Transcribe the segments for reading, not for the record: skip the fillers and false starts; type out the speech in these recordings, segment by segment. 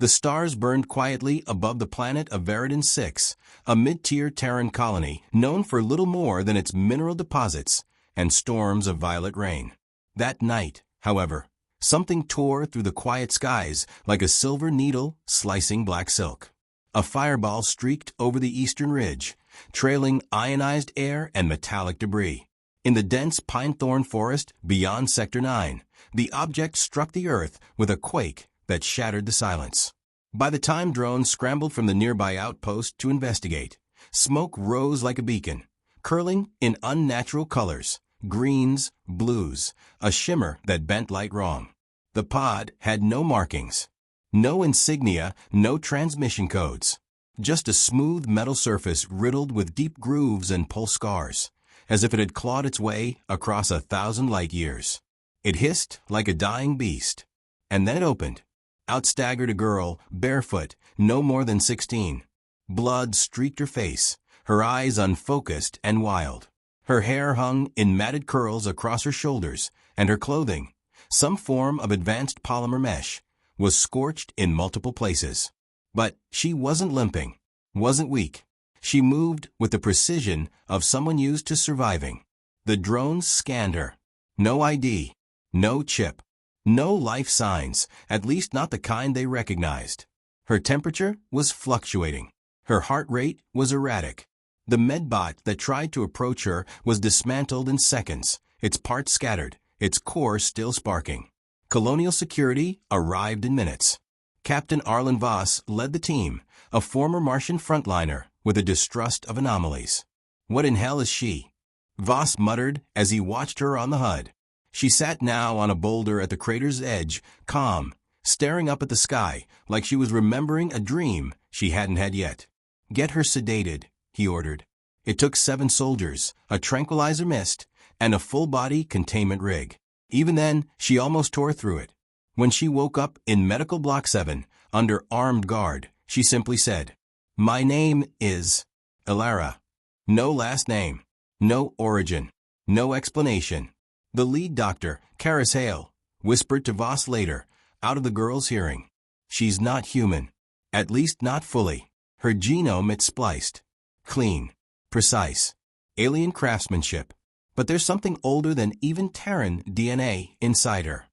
The stars burned quietly above the planet of Veridon 6, a mid-tier Terran colony known for little more than its mineral deposits and storms of violet rain. That night, however, something tore through the quiet skies like a silver needle slicing black silk. A fireball streaked over the eastern ridge, trailing ionized air and metallic debris. In the dense pine-thorn forest beyond Sector 9, the object struck the earth with a quake that shattered the silence. By the time drones scrambled from the nearby outpost to investigate, smoke rose like a beacon, curling in unnatural colors, greens, blues, a shimmer that bent light wrong. The pod had no markings, no insignia, no transmission codes. Just a smooth metal surface riddled with deep grooves and pulse scars, as if it had clawed its way across 1,000 light years. It hissed like a dying beast. And then it opened. Out staggered a girl, barefoot, no more than 16. Blood streaked her face, her eyes unfocused and wild. Her hair hung in matted curls across her shoulders, and her clothing, some form of advanced polymer mesh, was scorched in multiple places. But she wasn't limping, wasn't weak. She moved with the precision of someone used to surviving. The drones scanned her. No ID, no chip, no life signs, at least not the kind they recognized. Her temperature was fluctuating. Her heart rate was erratic. The medbot that tried to approach her was dismantled in seconds, its parts scattered, its core still sparking. Colonial security arrived in minutes. Captain Arlen Voss led the team, a former Martian frontliner with a distrust of anomalies. What in hell is she? Voss muttered as he watched her on the HUD. She sat now on a boulder at the crater's edge, calm, staring up at the sky like she was remembering a dream she hadn't had yet. Get her sedated, he ordered. It took 7 soldiers, a tranquilizer mist, and a full-body containment rig. Even then, she almost tore through it. When she woke up in Medical Block 7, under armed guard, she simply said, "My name is Elara." No last name, no origin, no explanation. The lead doctor, Karis Hale, whispered to Voss later, out of the girl's hearing. She's not human. At least not fully. Her genome it's spliced. Clean. Precise. Alien craftsmanship. But there's something older than even Terran DNA inside her.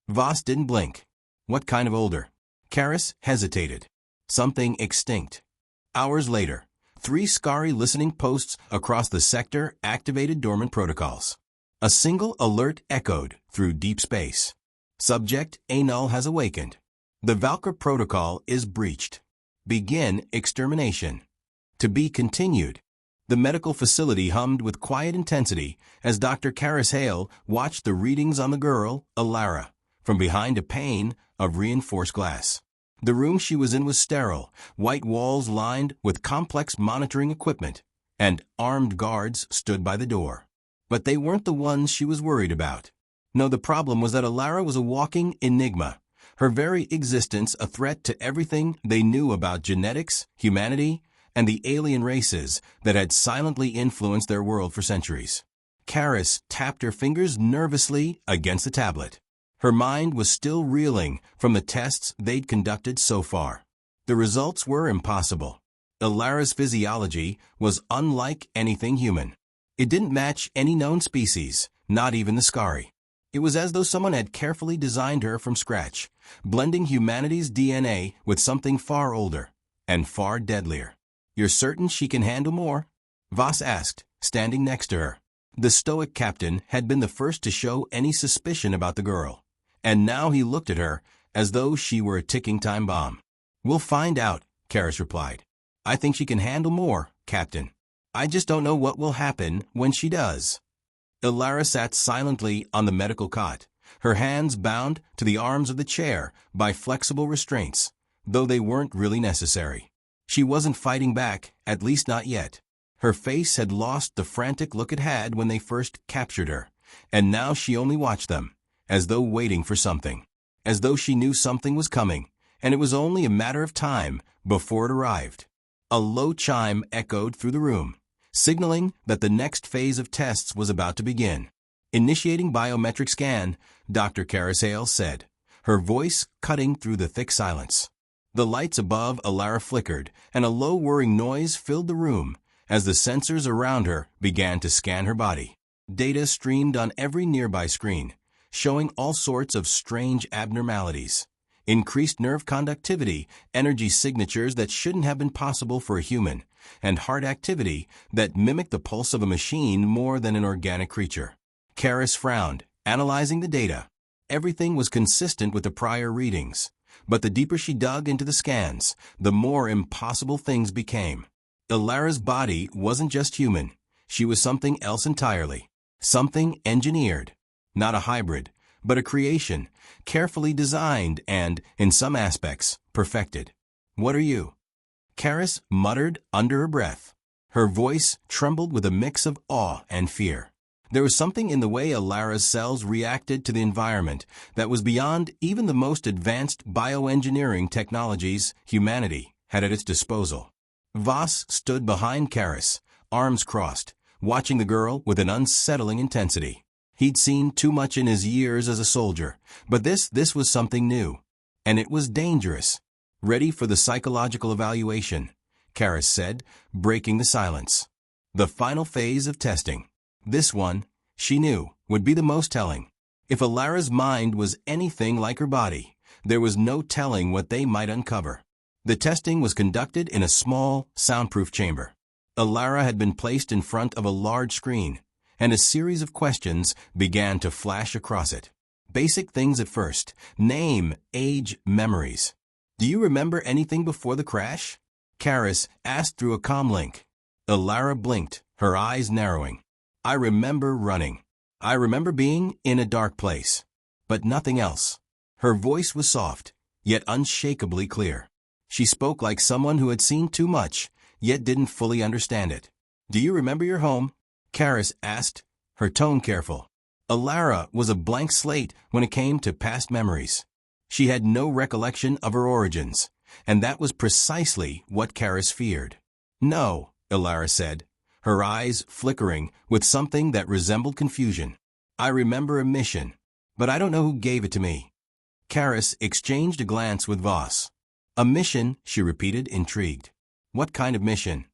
Voss didn't blink. What kind of older? Karis hesitated. Something extinct. Hours later, 3 Scari listening posts across the sector activated dormant protocols. A single alert echoed through deep space. Subject A-null has awakened. The Valkyr protocol is breached. Begin extermination. To be continued. The medical facility hummed with quiet intensity as Dr. Karis Hale watched the readings on the girl, Elara, from behind a pane of reinforced glass. The room she was in was sterile, white walls lined with complex monitoring equipment, and armed guards stood by the door. But they weren't the ones she was worried about. No, the problem was that Elara was a walking enigma, her very existence a threat to everything they knew about genetics, humanity, and the alien races that had silently influenced their world for centuries. Karis tapped her fingers nervously against the tablet. Her mind was still reeling from the tests they'd conducted so far. The results were impossible. Elara's physiology was unlike anything human. It didn't match any known species, not even the Scari. It was as though someone had carefully designed her from scratch, blending humanity's DNA with something far older and far deadlier. "You're certain she can handle more?" Voss asked, standing next to her. The stoic captain had been the first to show any suspicion about the girl, and now he looked at her as though she were a ticking time bomb. "We'll find out," Karis replied. "I think she can handle more, Captain. I just don't know what will happen when she does." Elara sat silently on the medical cot, her hands bound to the arms of the chair by flexible restraints, though they weren't really necessary. She wasn't fighting back, at least not yet. Her face had lost the frantic look it had when they first captured her, and now she only watched them, as though waiting for something, as though she knew something was coming, and it was only a matter of time before it arrived. A low chime echoed through the room, signaling that the next phase of tests was about to begin. "Initiating biometric scan," Dr. Karis Hale said, her voice cutting through the thick silence. The lights above Alara flickered, and a low whirring noise filled the room as the sensors around her began to scan her body. Data streamed on every nearby screen, showing all sorts of strange abnormalities. Increased nerve conductivity, energy signatures that shouldn't have been possible for a human, and heart activity that mimicked the pulse of a machine more than an organic creature. Karis frowned, analyzing the data. Everything was consistent with the prior readings, but the deeper she dug into the scans, the more impossible things became. Alara's body wasn't just human. She was something else entirely. Something engineered. Not a hybrid, but a creation, carefully designed and, in some aspects, perfected. "What are you?" Karis muttered under her breath. Her voice trembled with a mix of awe and fear. There was something in the way Alara's cells reacted to the environment that was beyond even the most advanced bioengineering technologies humanity had at its disposal. Voss stood behind Karis, arms crossed, watching the girl with an unsettling intensity. He'd seen too much in his years as a soldier, but this was something new. And it was dangerous. "Ready for the psychological evaluation," Karis said, breaking the silence. The final phase of testing. This one, she knew, would be the most telling. If Alara's mind was anything like her body, there was no telling what they might uncover. The testing was conducted in a small, soundproof chamber. Alara had been placed in front of a large screen, and a series of questions began to flash across it. Basic things at first: name, age, memories. "Do you remember anything before the crash?" Karis asked through a comm link. Alara blinked, her eyes narrowing. "I remember running. I remember being in a dark place. But nothing else." Her voice was soft, yet unshakably clear. She spoke like someone who had seen too much, yet didn't fully understand it. "Do you remember your home?" Karis asked, her tone careful. Alara was a blank slate when it came to past memories. She had no recollection of her origins, and that was precisely what Karis feared. "No," Alara said, her eyes flickering with something that resembled confusion. "I remember a mission, but I don't know who gave it to me." Karis exchanged a glance with Voss. "A mission," she repeated, intrigued. "What kind of mission?"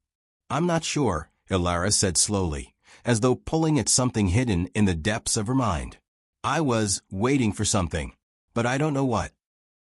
"I'm not sure," Alara said slowly, as though pulling at something hidden in the depths of her mind. "I was waiting for something, but I don't know what."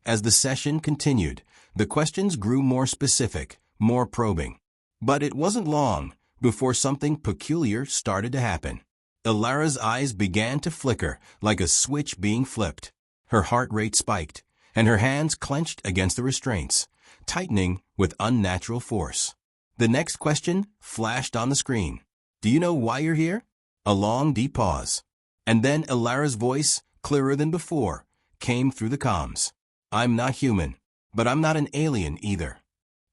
As the session continued, the questions grew more specific, more probing. But it wasn't long before something peculiar started to happen. Alara's eyes began to flicker like a switch being flipped. Her heart rate spiked, and her hands clenched against the restraints, tightening with unnatural force. The next question flashed on the screen. "Do you know why you're here?" A long, deep pause. And then Alara's voice, clearer than before, came through the comms. "I'm not human, but I'm not an alien either."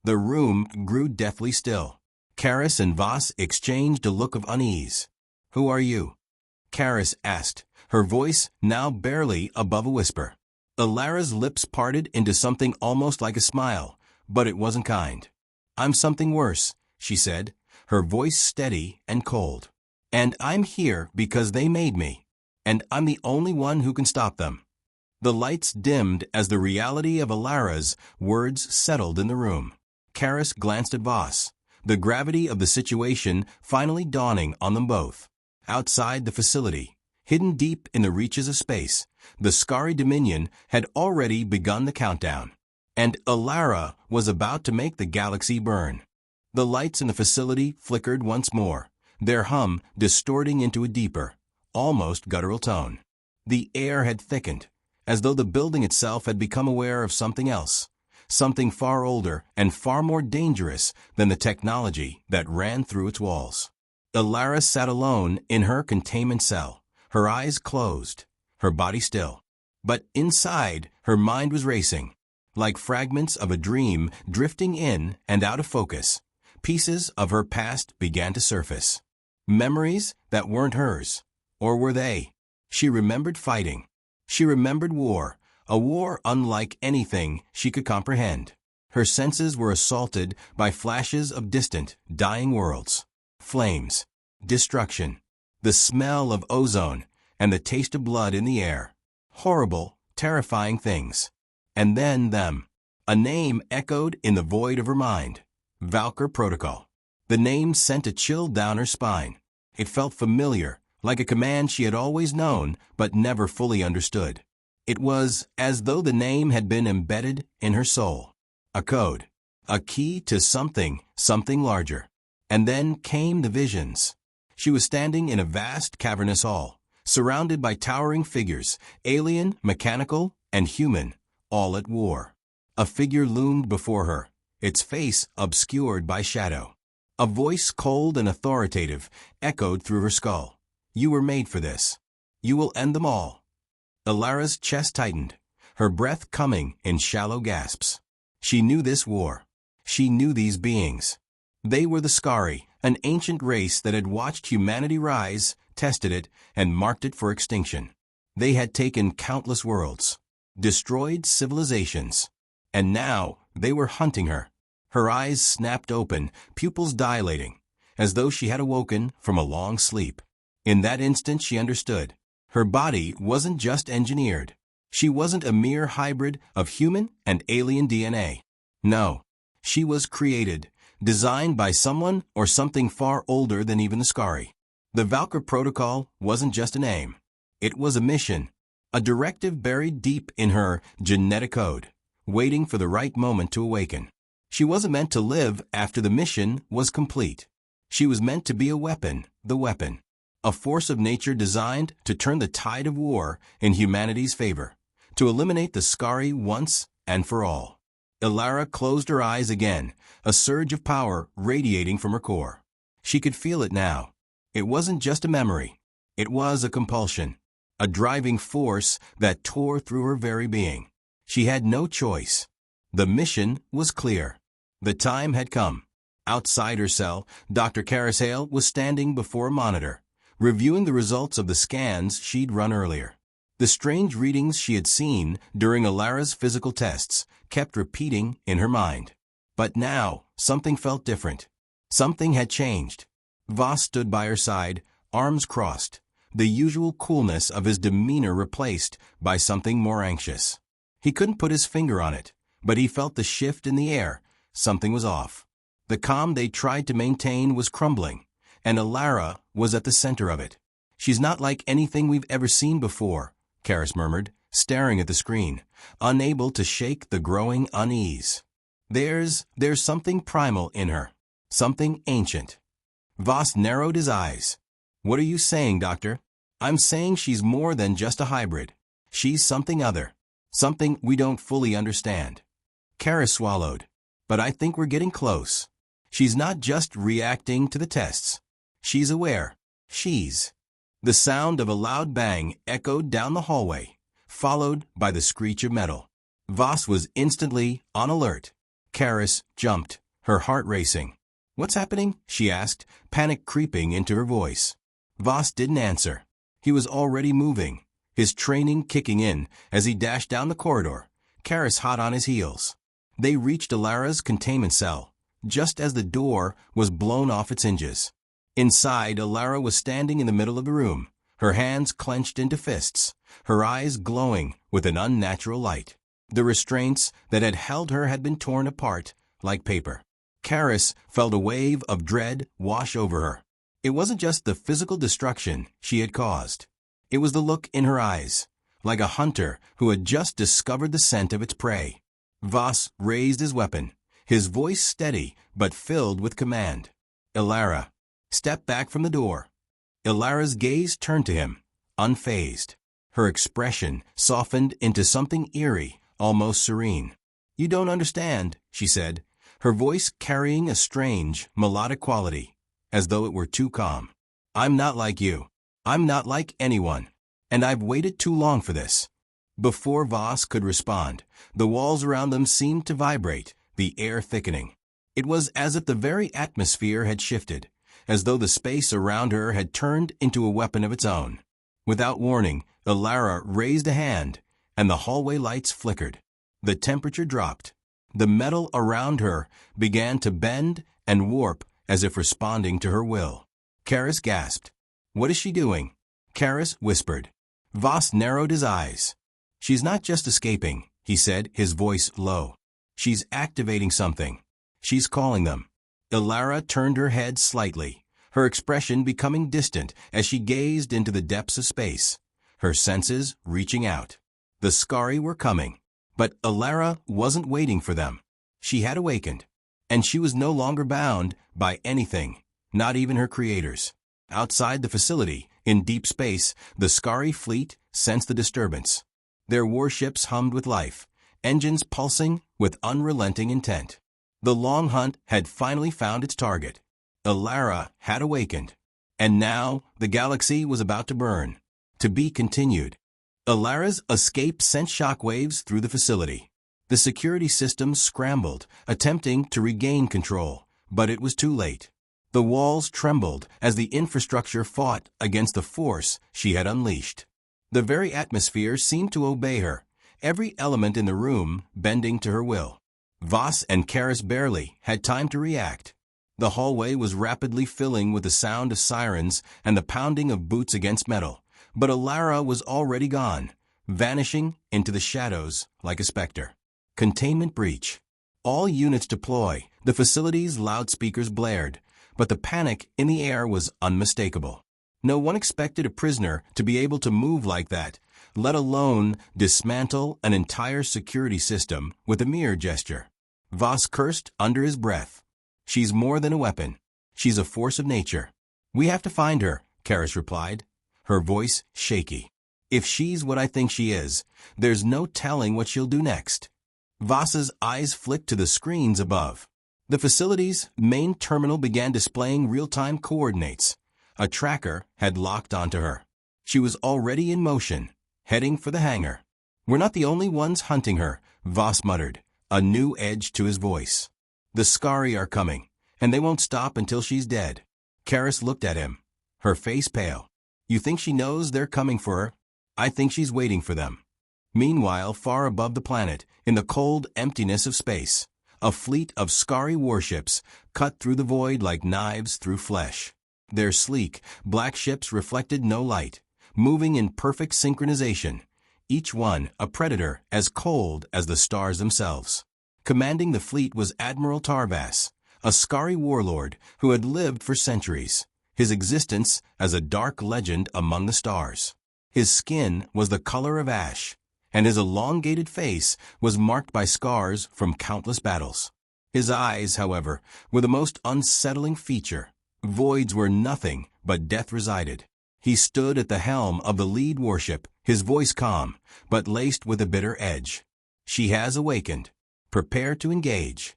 The room grew deathly still. Karis and Voss exchanged a look of unease. "Who are you?" Karis asked, her voice now barely above a whisper. Alara's lips parted into something almost like a smile, but it wasn't kind. "I'm something worse," she said, her voice steady and cold. "And I'm here because they made me, and I'm the only one who can stop them." The lights dimmed as the reality of Alara's words settled in the room. Karis glanced at Voss, the gravity of the situation finally dawning on them both. Outside the facility, hidden deep in the reaches of space, the Skari Dominion had already begun the countdown. And Alara was about to make the galaxy burn. The lights in the facility flickered once more, their hum distorting into a deeper, almost guttural tone. The air had thickened, as though the building itself had become aware of something else, something far older and far more dangerous than the technology that ran through its walls. Alara sat alone in her containment cell, her eyes closed, her body still. But inside, her mind was racing. Like fragments of a dream drifting in and out of focus, pieces of her past began to surface. Memories that weren't hers. Or were they? She remembered fighting. She remembered war, a war unlike anything she could comprehend. Her senses were assaulted by flashes of distant, dying worlds. Flames, destruction, the smell of ozone, and the taste of blood in the air. Horrible, terrifying things. And then them. A name echoed in the void of her mind. Valkyr Protocol. The name sent a chill down her spine. It felt familiar, like a command she had always known but never fully understood. It was as though the name had been embedded in her soul. A code. A key to something larger. And then came the visions. She was standing in a vast cavernous hall, surrounded by towering figures, alien, mechanical, and human, all at war. A figure loomed before her, its face obscured by shadow. A voice cold and authoritative echoed through her skull. You were made for this. You will end them all. Ilara's chest tightened, her breath coming in shallow gasps. She knew this war. She knew these beings. They were the Skari, an ancient race that had watched humanity rise, tested it, and marked it for extinction. They had taken countless worlds, destroyed civilizations, and now they were hunting her. Her eyes snapped open, pupils dilating, as though she had awoken from a long sleep. In that instant she understood. Her body wasn't just engineered. She wasn't a mere hybrid of human and alien DNA. No, she was created, designed by someone or something far older than even the Skari. The Valkyr Protocol wasn't just a name. It was a mission, a directive buried deep in her genetic code, waiting for the right moment to awaken. She wasn't meant to live after the mission was complete. She was meant to be a weapon, the weapon. A force of nature designed to turn the tide of war in humanity's favor, to eliminate the Skari once and for all. Ilara closed her eyes again, a surge of power radiating from her core. She could feel it now. It wasn't just a memory. It was a compulsion, a driving force that tore through her very being. She had no choice. The mission was clear. The time had come. Outside her cell, Dr. Karis Hale was standing before a monitor, reviewing the results of the scans she'd run earlier. The strange readings she had seen during Ilara's physical tests kept repeating in her mind. But now, something felt different. Something had changed. Voss stood by her side, arms crossed, the usual coolness of his demeanor replaced by something more anxious. He couldn't put his finger on it, but he felt the shift in the air. Something was off. The calm they tried to maintain was crumbling, and Ilara was at the center of it. She's not like anything we've ever seen before, Karis murmured, staring at the screen, unable to shake the growing unease. There's something primal in her, something ancient. Voss narrowed his eyes. What are you saying, Doctor? I'm saying she's more than just a hybrid. She's something other, something we don't fully understand. Karis swallowed. But I think we're getting close. She's not just reacting to the tests. She's aware. The sound of a loud bang echoed down the hallway, followed by the screech of metal. Voss was instantly on alert. Karis jumped, her heart racing. What's happening? She asked, panic creeping into her voice. Voss didn't answer. He was already moving, his training kicking in as he dashed down the corridor, Karis hot on his heels. They reached Ilara's containment cell, just as the door was blown off its hinges. Inside, Ilara was standing in the middle of the room, her hands clenched into fists, her eyes glowing with an unnatural light. The restraints that had held her had been torn apart like paper. Karis felt a wave of dread wash over her. It wasn't just the physical destruction she had caused. It was the look in her eyes, like a hunter who had just discovered the scent of its prey. Voss raised his weapon, his voice steady but filled with command. Ilara, step back from the door. Ilara's gaze turned to him, unfazed. Her expression softened into something eerie, almost serene. You don't understand, she said, her voice carrying a strange, melodic quality, as though it were too calm. I'm not like you. I'm not like anyone. And I've waited too long for this. Before Voss could respond, the walls around them seemed to vibrate, the air thickening. It was as if the very atmosphere had shifted, as though the space around her had turned into a weapon of its own. Without warning, Ilara raised a hand, and the hallway lights flickered. The temperature dropped. The metal around her began to bend and warp as if responding to her will. Karis gasped. What is she doing? Karis whispered. Voss narrowed his eyes. She's not just escaping, he said, his voice low. She's activating something. She's calling them. Ilara turned her head slightly, her expression becoming distant as she gazed into the depths of space, her senses reaching out. The Skari were coming, but Ilara wasn't waiting for them. She had awakened, and she was no longer bound by anything, not even her creators. Outside the facility, in deep space, the Skari fleet sensed the disturbance. Their warships hummed with life, engines pulsing with unrelenting intent. The long hunt had finally found its target. Ilara had awakened, and now the galaxy was about to burn. To be continued. Ilara's escape sent shockwaves through the facility. The security systems scrambled, attempting to regain control, but it was too late. The walls trembled as the infrastructure fought against the force she had unleashed. The very atmosphere seemed to obey her, every element in the room bending to her will. Voss and Karis barely had time to react. The hallway was rapidly filling with the sound of sirens and the pounding of boots against metal, but Ilara was already gone, vanishing into the shadows like a specter. Containment breach. All units deploy. The facility's loudspeakers blared, but the panic in the air was unmistakable. No one expected a prisoner to be able to move like that, let alone dismantle an entire security system with a mere gesture. Voss cursed under his breath. She's more than a weapon. She's a force of nature. We have to find her, Karis replied, her voice shaky. If she's what I think she is, there's no telling what she'll do next. Voss's eyes flicked to the screens above. The facility's main terminal began displaying real-time coordinates. A tracker had locked onto her. She was already in motion, heading for the hangar. We're not the only ones hunting her, Voss muttered, a new edge to his voice. The Skari are coming, and they won't stop until she's dead. Karis looked at him, her face pale. You think she knows they're coming for her? I think she's waiting for them. Meanwhile, far above the planet, in the cold emptiness of space, a fleet of Skari warships cut through the void like knives through flesh. Their sleek, black ships reflected no light, moving in perfect synchronization, each one a predator as cold as the stars themselves. Commanding the fleet was Admiral Tarvas, a Skari warlord who had lived for centuries, his existence as a dark legend among the stars. His skin was the color of ash, and his elongated face was marked by scars from countless battles. His eyes, however, were the most unsettling feature. Voids where nothing but death resided. He stood at the helm of the lead warship, his voice calm, but laced with a bitter edge. She has awakened. Prepare to engage.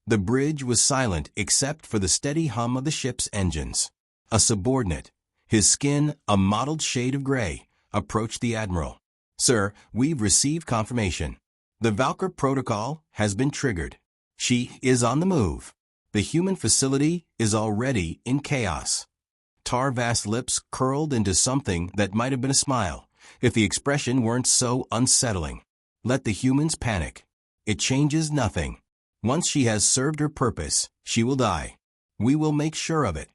The bridge was silent except for the steady hum of the ship's engines. A subordinate, his skin a mottled shade of gray, approached the admiral. Sir, we've received confirmation. The Valkyr protocol has been triggered. She is on the move. The human facility is already in chaos. Tarvas' lips curled into something that might have been a smile, if the expression weren't so unsettling. Let the humans panic. It changes nothing. Once she has served her purpose, she will die. We will make sure of it.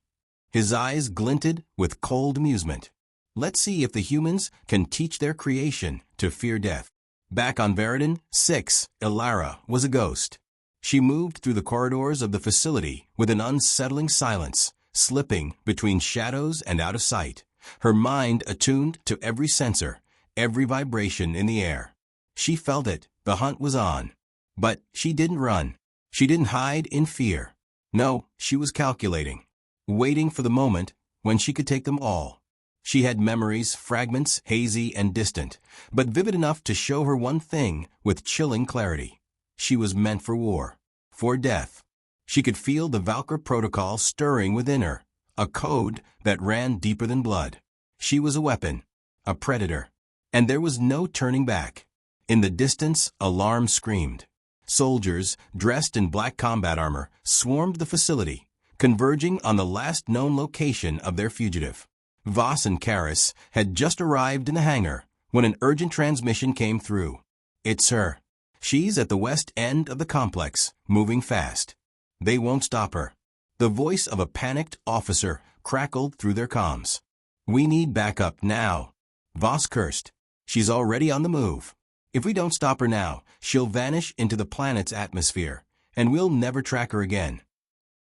His eyes glinted with cold amusement. Let's see if the humans can teach their creation to fear death. Back on Veridon 6, Ilara was a ghost. She moved through the corridors of the facility with an unsettling silence, slipping between shadows and out of sight, her mind attuned to every sensor, every vibration in the air. She felt it. The hunt was on. But she didn't run. She didn't hide in fear. No, she was calculating, waiting for the moment when she could take them all. She had memories, fragments, hazy and distant, but vivid enough to show her one thing with chilling clarity. She was meant for war, for death. She could feel the Valkyr protocol stirring within her, a code that ran deeper than blood. She was a weapon, a predator, and there was no turning back. In the distance, alarm screamed. Soldiers, dressed in black combat armor, swarmed the facility, converging on the last known location of their fugitive. Voss and Karis had just arrived in the hangar when an urgent transmission came through. It's her. She's at the west end of the complex, moving fast. They won't stop her. The voice of a panicked officer crackled through their comms. We need backup now. Voss cursed. She's already on the move. If we don't stop her now, she'll vanish into the planet's atmosphere, and we'll never track her again.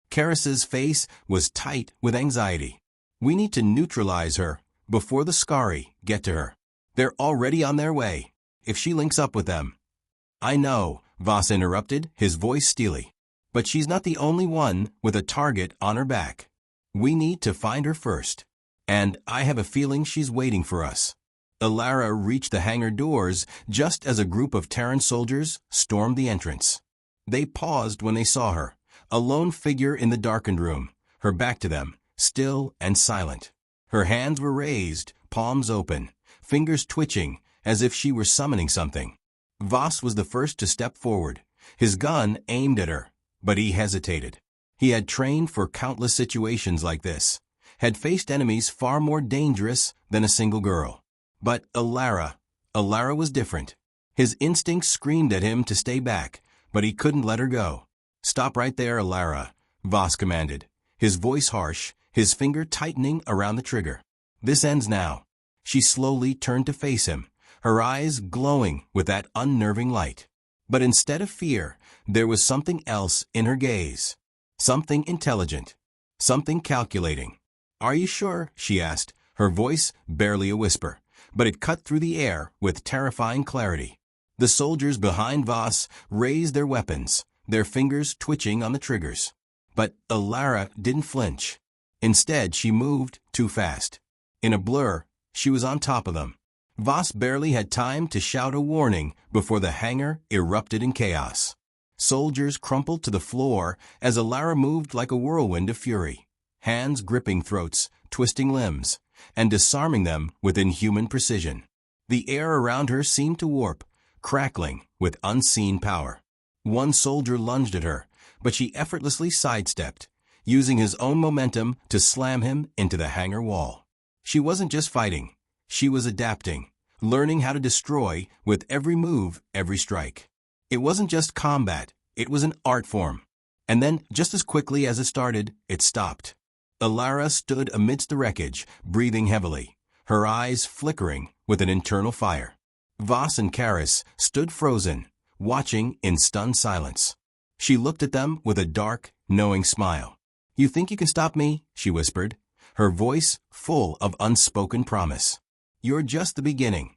Karis's face was tight with anxiety. We need to neutralize her before the Skari get to her. They're already on their way, if she links up with them. I know, Voss interrupted, his voice steely. But she's not the only one with a target on her back. We need to find her first. And I have a feeling she's waiting for us. Ilara reached the hangar doors just as a group of Terran soldiers stormed the entrance. They paused when they saw her, a lone figure in the darkened room, her back to them, still and silent. Her hands were raised, palms open, fingers twitching as if she were summoning something. Voss was the first to step forward, his gun aimed at her, but he hesitated. He had trained for countless situations like this, had faced enemies far more dangerous than a single girl. But Ilara was different. His instincts screamed at him to stay back, but he couldn't let her go. Stop right there, Ilara, Voss commanded, his voice harsh, his finger tightening around the trigger. This ends now. She slowly turned to face him, her eyes glowing with that unnerving light. But instead of fear, there was something else in her gaze. Something intelligent. Something calculating. Are you sure? She asked, her voice barely a whisper, but it cut through the air with terrifying clarity. The soldiers behind Voss raised their weapons, their fingers twitching on the triggers. But Ilara didn't flinch. Instead, she moved too fast. In a blur, she was on top of them. Voss barely had time to shout a warning before the hangar erupted in chaos. Soldiers crumpled to the floor as Ilara moved like a whirlwind of fury, hands gripping throats, twisting limbs, and disarming them with inhuman precision. The air around her seemed to warp, crackling with unseen power. One soldier lunged at her, but she effortlessly sidestepped, using his own momentum to slam him into the hangar wall. She wasn't just fighting. She was adapting, learning how to destroy with every move, every strike. It wasn't just combat, it was an art form. And then, just as quickly as it started, it stopped. Ilara stood amidst the wreckage, breathing heavily, her eyes flickering with an internal fire. Voss and Karis stood frozen, watching in stunned silence. She looked at them with a dark, knowing smile. "You think you can stop me?" she whispered, her voice full of unspoken promise. "You're just the beginning."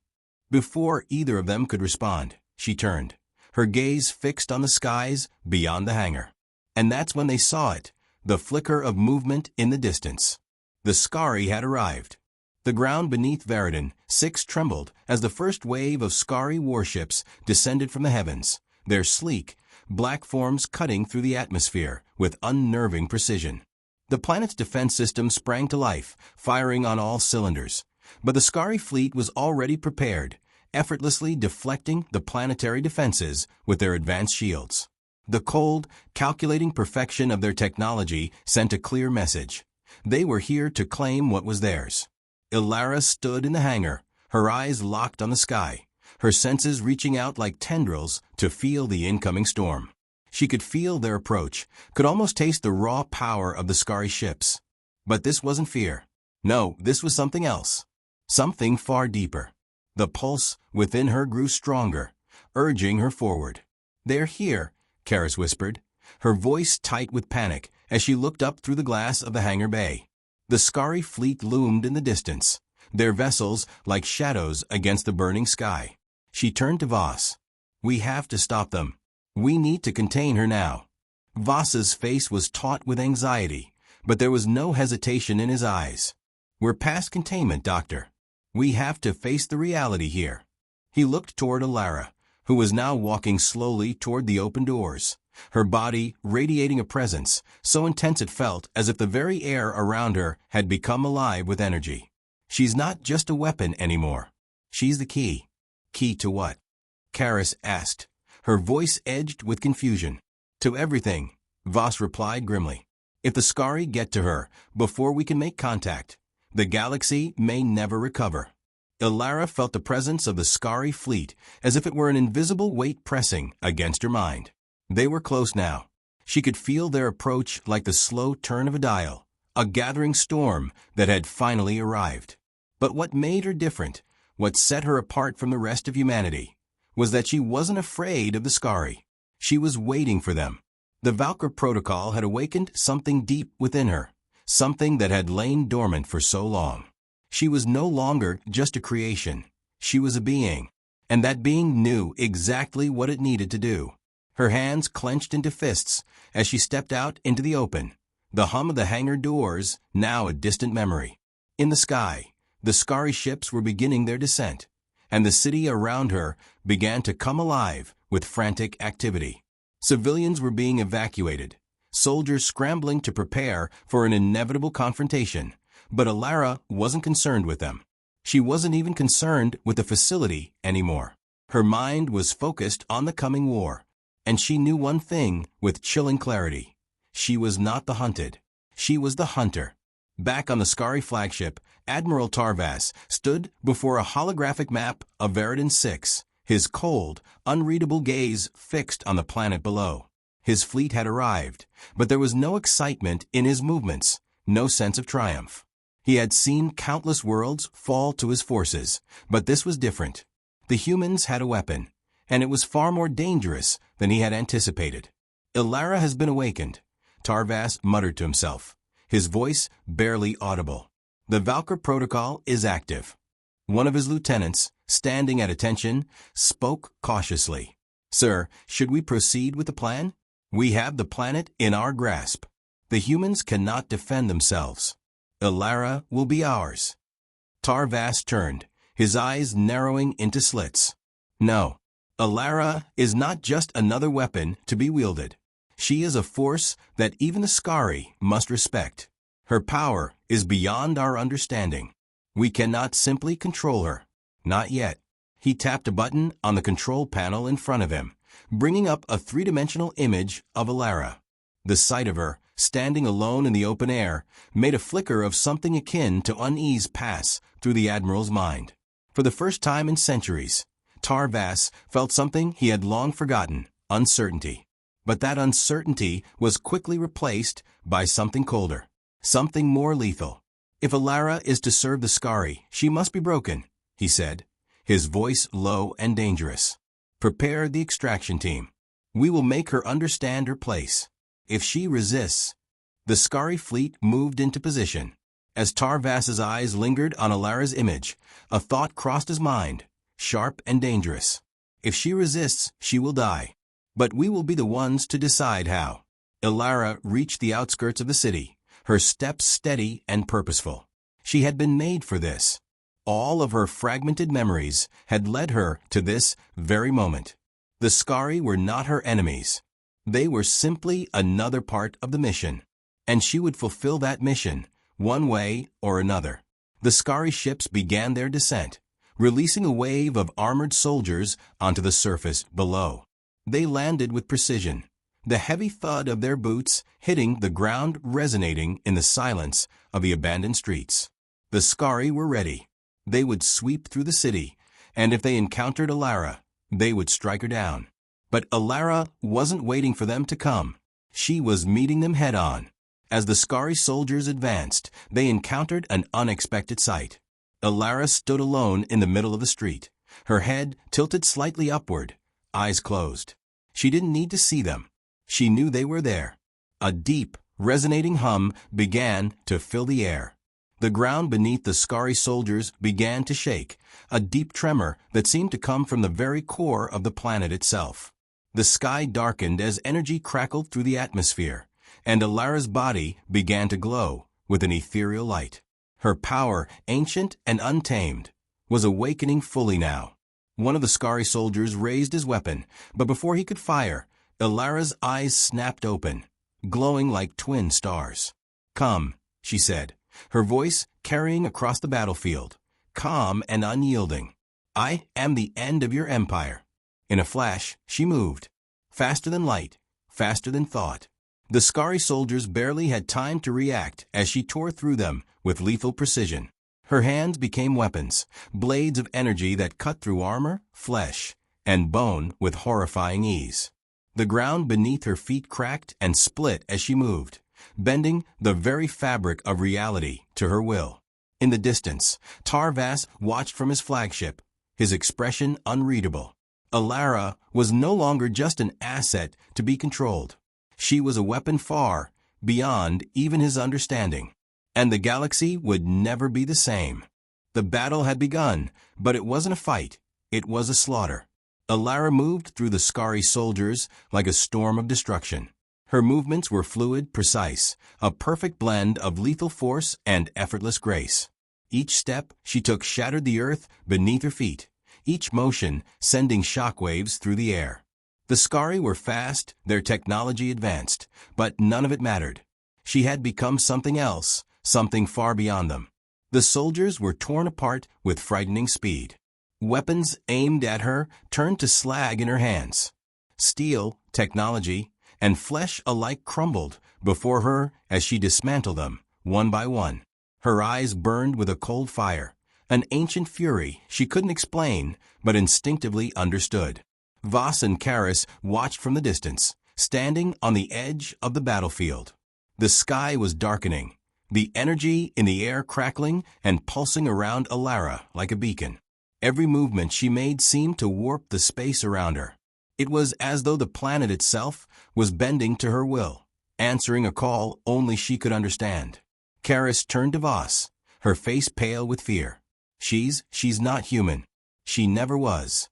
Before either of them could respond, she turned, her gaze fixed on the skies beyond the hangar. And that's when they saw it, the flicker of movement in the distance. The Skari had arrived. The ground beneath Veridon 6 trembled as the first wave of Skari warships descended from the heavens, their sleek, black forms cutting through the atmosphere with unnerving precision. The planet's defense system sprang to life, firing on all cylinders. But the Skari fleet was already prepared, effortlessly deflecting the planetary defenses with their advanced shields. The cold, calculating perfection of their technology sent a clear message. They were here to claim what was theirs. Ilara stood in the hangar, her eyes locked on the sky, her senses reaching out like tendrils to feel the incoming storm. She could feel their approach, could almost taste the raw power of the Skari ships. But this wasn't fear. No, this was something else. Something far deeper. The pulse within her grew stronger, urging her forward. "They're here," Karis whispered, her voice tight with panic as she looked up through the glass of the hangar bay. The Skari fleet loomed in the distance, their vessels like shadows against the burning sky. She turned to Voss. "We have to stop them. We need to contain her now." Voss's face was taut with anxiety, but there was no hesitation in his eyes. "We're past containment, Doctor. We have to face the reality here." He looked toward Ilara, who was now walking slowly toward the open doors, her body radiating a presence so intense it felt as if the very air around her had become alive with energy. "She's not just a weapon anymore. She's the key." "Key to what?" Karis asked, her voice edged with confusion. "To everything," Voss replied grimly. "If the Skari get to her before we can make contact, the galaxy may never recover." Ilara felt the presence of the Skari fleet as if it were an invisible weight pressing against her mind. They were close now. She could feel their approach like the slow turn of a dial, a gathering storm that had finally arrived. But what made her different, what set her apart from the rest of humanity, was that she wasn't afraid of the Skari. She was waiting for them. The Valkyr protocol had awakened something deep within her, something that had lain dormant for so long. She was no longer just a creation. She was a being, and that being knew exactly what it needed to do. Her hands clenched into fists as she stepped out into the open, the hum of the hangar doors now a distant memory. In the sky, the Skari ships were beginning their descent, and the city around her began to come alive with frantic activity. Civilians were being evacuated, soldiers scrambling to prepare for an inevitable confrontation, but Alara wasn't concerned with them. She wasn't even concerned with the facility anymore. Her mind was focused on the coming war, and she knew one thing with chilling clarity. She was not the hunted. She was the hunter. Back on the Skari flagship, Admiral Tarvas stood before a holographic map of Veridon 6, his cold, unreadable gaze fixed on the planet below. His fleet had arrived, but there was no excitement in his movements, no sense of triumph. He had seen countless worlds fall to his forces, but this was different. The humans had a weapon, and it was far more dangerous than he had anticipated. Ilara has been awakened, Tarvas muttered to himself, his voice barely audible. The Valkyr protocol is active. One of his lieutenants, standing at attention, spoke cautiously. Sir, should we proceed with the plan? We have the planet in our grasp. The humans cannot defend themselves. Ilara will be ours. Tarvas turned, his eyes narrowing into slits. No, Ilara is not just another weapon to be wielded. She is a force that even the Skari must respect. Her power is beyond our understanding. We cannot simply control her. Not yet. He tapped a button on the control panel in front of him, bringing up a three-dimensional image of Ilara. The sight of her, standing alone in the open air, made a flicker of something akin to unease pass through the Admiral's mind. For the first time in centuries, Tarvas felt something he had long forgotten, uncertainty. But that uncertainty was quickly replaced by something colder, something more lethal. If Ilara is to serve the Skari, she must be broken, he said, his voice low and dangerous. Prepare the extraction team. We will make her understand her place. If she resists, the Skari fleet moved into position. As Tarvas's eyes lingered on Ilara's image, a thought crossed his mind, sharp and dangerous. If she resists, she will die. But we will be the ones to decide how. Ilara reached the outskirts of the city, her steps steady and purposeful. She had been made for this. All of her fragmented memories had led her to this very moment. The Skari were not her enemies. They were simply another part of the mission, and she would fulfill that mission, one way or another. The Skari ships began their descent, releasing a wave of armored soldiers onto the surface below. They landed with precision, the heavy thud of their boots hitting the ground resonating in the silence of the abandoned streets. The Skari were ready. They would sweep through the city, and if they encountered Ilara, they would strike her down. But Ilara wasn't waiting for them to come. She was meeting them head-on. As the Skari soldiers advanced, they encountered an unexpected sight. Ilara stood alone in the middle of the street, her head tilted slightly upward, eyes closed. She didn't need to see them. She knew they were there. A deep, resonating hum began to fill the air. The ground beneath the Skari soldiers began to shake, a deep tremor that seemed to come from the very core of the planet itself. The sky darkened as energy crackled through the atmosphere, and Ilara's body began to glow with an ethereal light. Her power, ancient and untamed, was awakening fully now. One of the Skari soldiers raised his weapon, but before he could fire, Ilara's eyes snapped open, glowing like twin stars. "Come," she said, her voice carrying across the battlefield, calm and unyielding. "I am the end of your empire." In a flash, she moved, faster than light, faster than thought. The Skari soldiers barely had time to react as she tore through them with lethal precision. Her hands became weapons, blades of energy that cut through armor, flesh, and bone with horrifying ease. The ground beneath her feet cracked and split as she moved, bending the very fabric of reality to her will. In the distance, Tarvas watched from his flagship, his expression unreadable. Alara was no longer just an asset to be controlled. She was a weapon far beyond even his understanding. And the galaxy would never be the same. The battle had begun, but it wasn't a fight. It was a slaughter. Alara moved through the Skari soldiers like a storm of destruction. Her movements were fluid, precise, a perfect blend of lethal force and effortless grace. Each step she took shattered the earth beneath her feet, each motion sending shockwaves through the air. The Skari were fast, their technology advanced, but none of it mattered. She had become something else, something far beyond them. The soldiers were torn apart with frightening speed. Weapons aimed at her turned to slag in her hands. Steel, technology, and flesh alike crumbled before her as she dismantled them, one by one. Her eyes burned with a cold fire, an ancient fury she couldn't explain but instinctively understood. Voss and Karis watched from the distance, standing on the edge of the battlefield. The sky was darkening, the energy in the air crackling and pulsing around Alara like a beacon. Every movement she made seemed to warp the space around her. It was as though the planet itself was bending to her will, answering a call only she could understand. Karis turned to Voss, her face pale with fear. She's not human. She never was.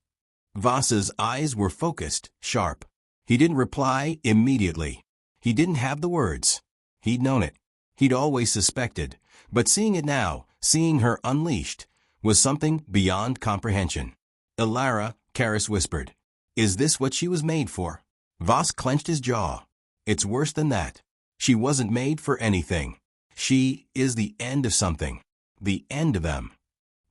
Voss's eyes were focused, sharp. He didn't reply immediately. He didn't have the words. He'd known it. He'd always suspected. But seeing it now, seeing her unleashed, was something beyond comprehension. Alara, Karis whispered. Is this what she was made for? Voss clenched his jaw. It's worse than that. She wasn't made for anything. She is the end of something. The end of them.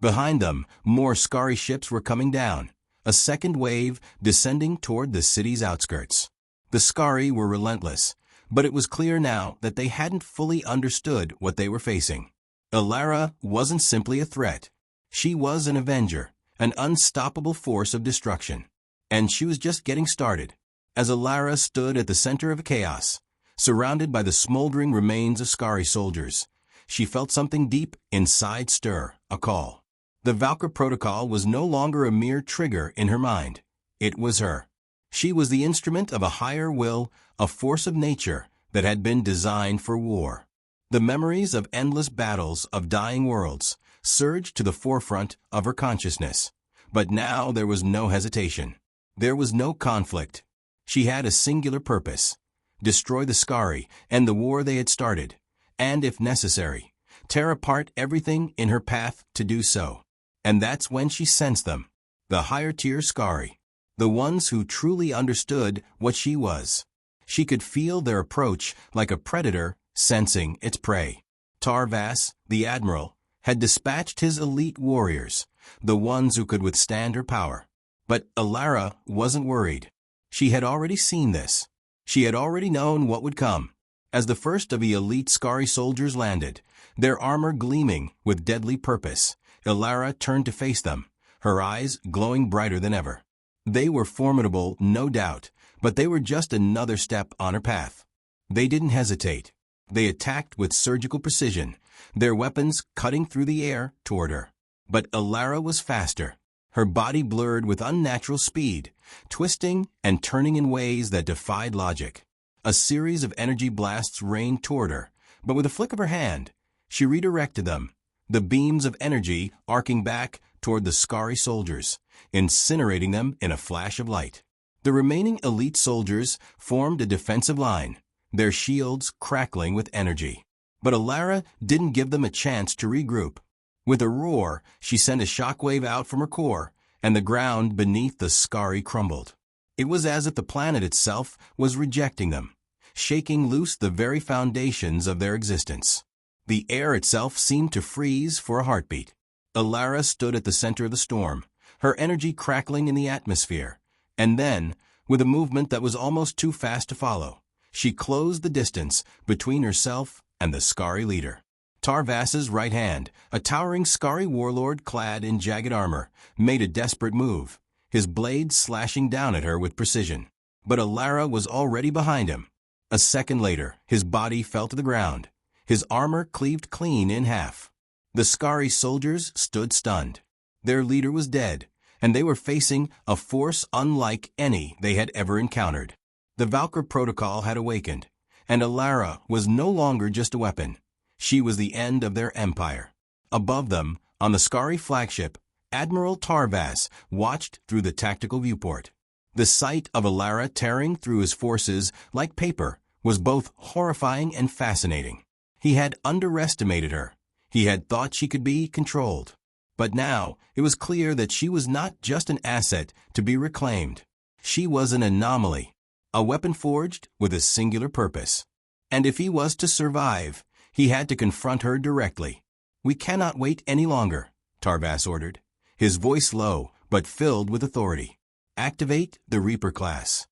Behind them, more Skari ships were coming down, a second wave descending toward the city's outskirts. The Skari were relentless, but it was clear now that they hadn't fully understood what they were facing. Alara wasn't simply a threat. She was an avenger, an unstoppable force of destruction. And she was just getting started. As Alara stood at the center of chaos, surrounded by the smoldering remains of Skari soldiers, she felt something deep inside stir, a call. The Valkyr Protocol was no longer a mere trigger in her mind. It was her. She was the instrument of a higher will, a force of nature that had been designed for war. The memories of endless battles of dying worlds surged to the forefront of her consciousness. But now there was no hesitation. There was no conflict. She had a singular purpose: destroy the Skari and the war they had started, and if necessary, tear apart everything in her path to do so. And that's when she sensed them, the higher-tier Skari, the ones who truly understood what she was. She could feel their approach like a predator sensing its prey. Tarvas, the admiral, had dispatched his elite warriors, the ones who could withstand her power. But Alara wasn't worried. She had already seen this. She had already known what would come. As the first of the elite Skari soldiers landed, their armor gleaming with deadly purpose, Alara turned to face them, her eyes glowing brighter than ever. They were formidable, no doubt, but they were just another step on her path. They didn't hesitate. They attacked with surgical precision, their weapons cutting through the air toward her. But Alara was faster. Her body blurred with unnatural speed, twisting and turning in ways that defied logic. A series of energy blasts rained toward her, but with a flick of her hand, she redirected them, the beams of energy arcing back toward the Skari soldiers, incinerating them in a flash of light. The remaining elite soldiers formed a defensive line, their shields crackling with energy. But Alara didn't give them a chance to regroup. With a roar, she sent a shockwave out from her core, and the ground beneath the Skari crumbled. It was as if the planet itself was rejecting them, shaking loose the very foundations of their existence. The air itself seemed to freeze for a heartbeat. Alara stood at the center of the storm, her energy crackling in the atmosphere, and then, with a movement that was almost too fast to follow, she closed the distance between herself and the Skari leader. Tarvas's right hand, a towering Skari warlord clad in jagged armor, made a desperate move, his blade slashing down at her with precision. But Alara was already behind him. A second later, his body fell to the ground, his armor cleaved clean in half. The Skari soldiers stood stunned. Their leader was dead, and they were facing a force unlike any they had ever encountered. The Valkyr Protocol had awakened, and Alara was no longer just a weapon. She was the end of their empire. Above them, on the Skari flagship, Admiral Tarvas watched through the tactical viewport. The sight of Alara tearing through his forces like paper was both horrifying and fascinating. He had underestimated her. He had thought she could be controlled. But now it was clear that she was not just an asset to be reclaimed. She was an anomaly, a weapon forged with a singular purpose. And if he was to survive, he had to confront her directly. "We cannot wait any longer," Tarvas ordered, his voice low but filled with authority. "Activate the Reaper class."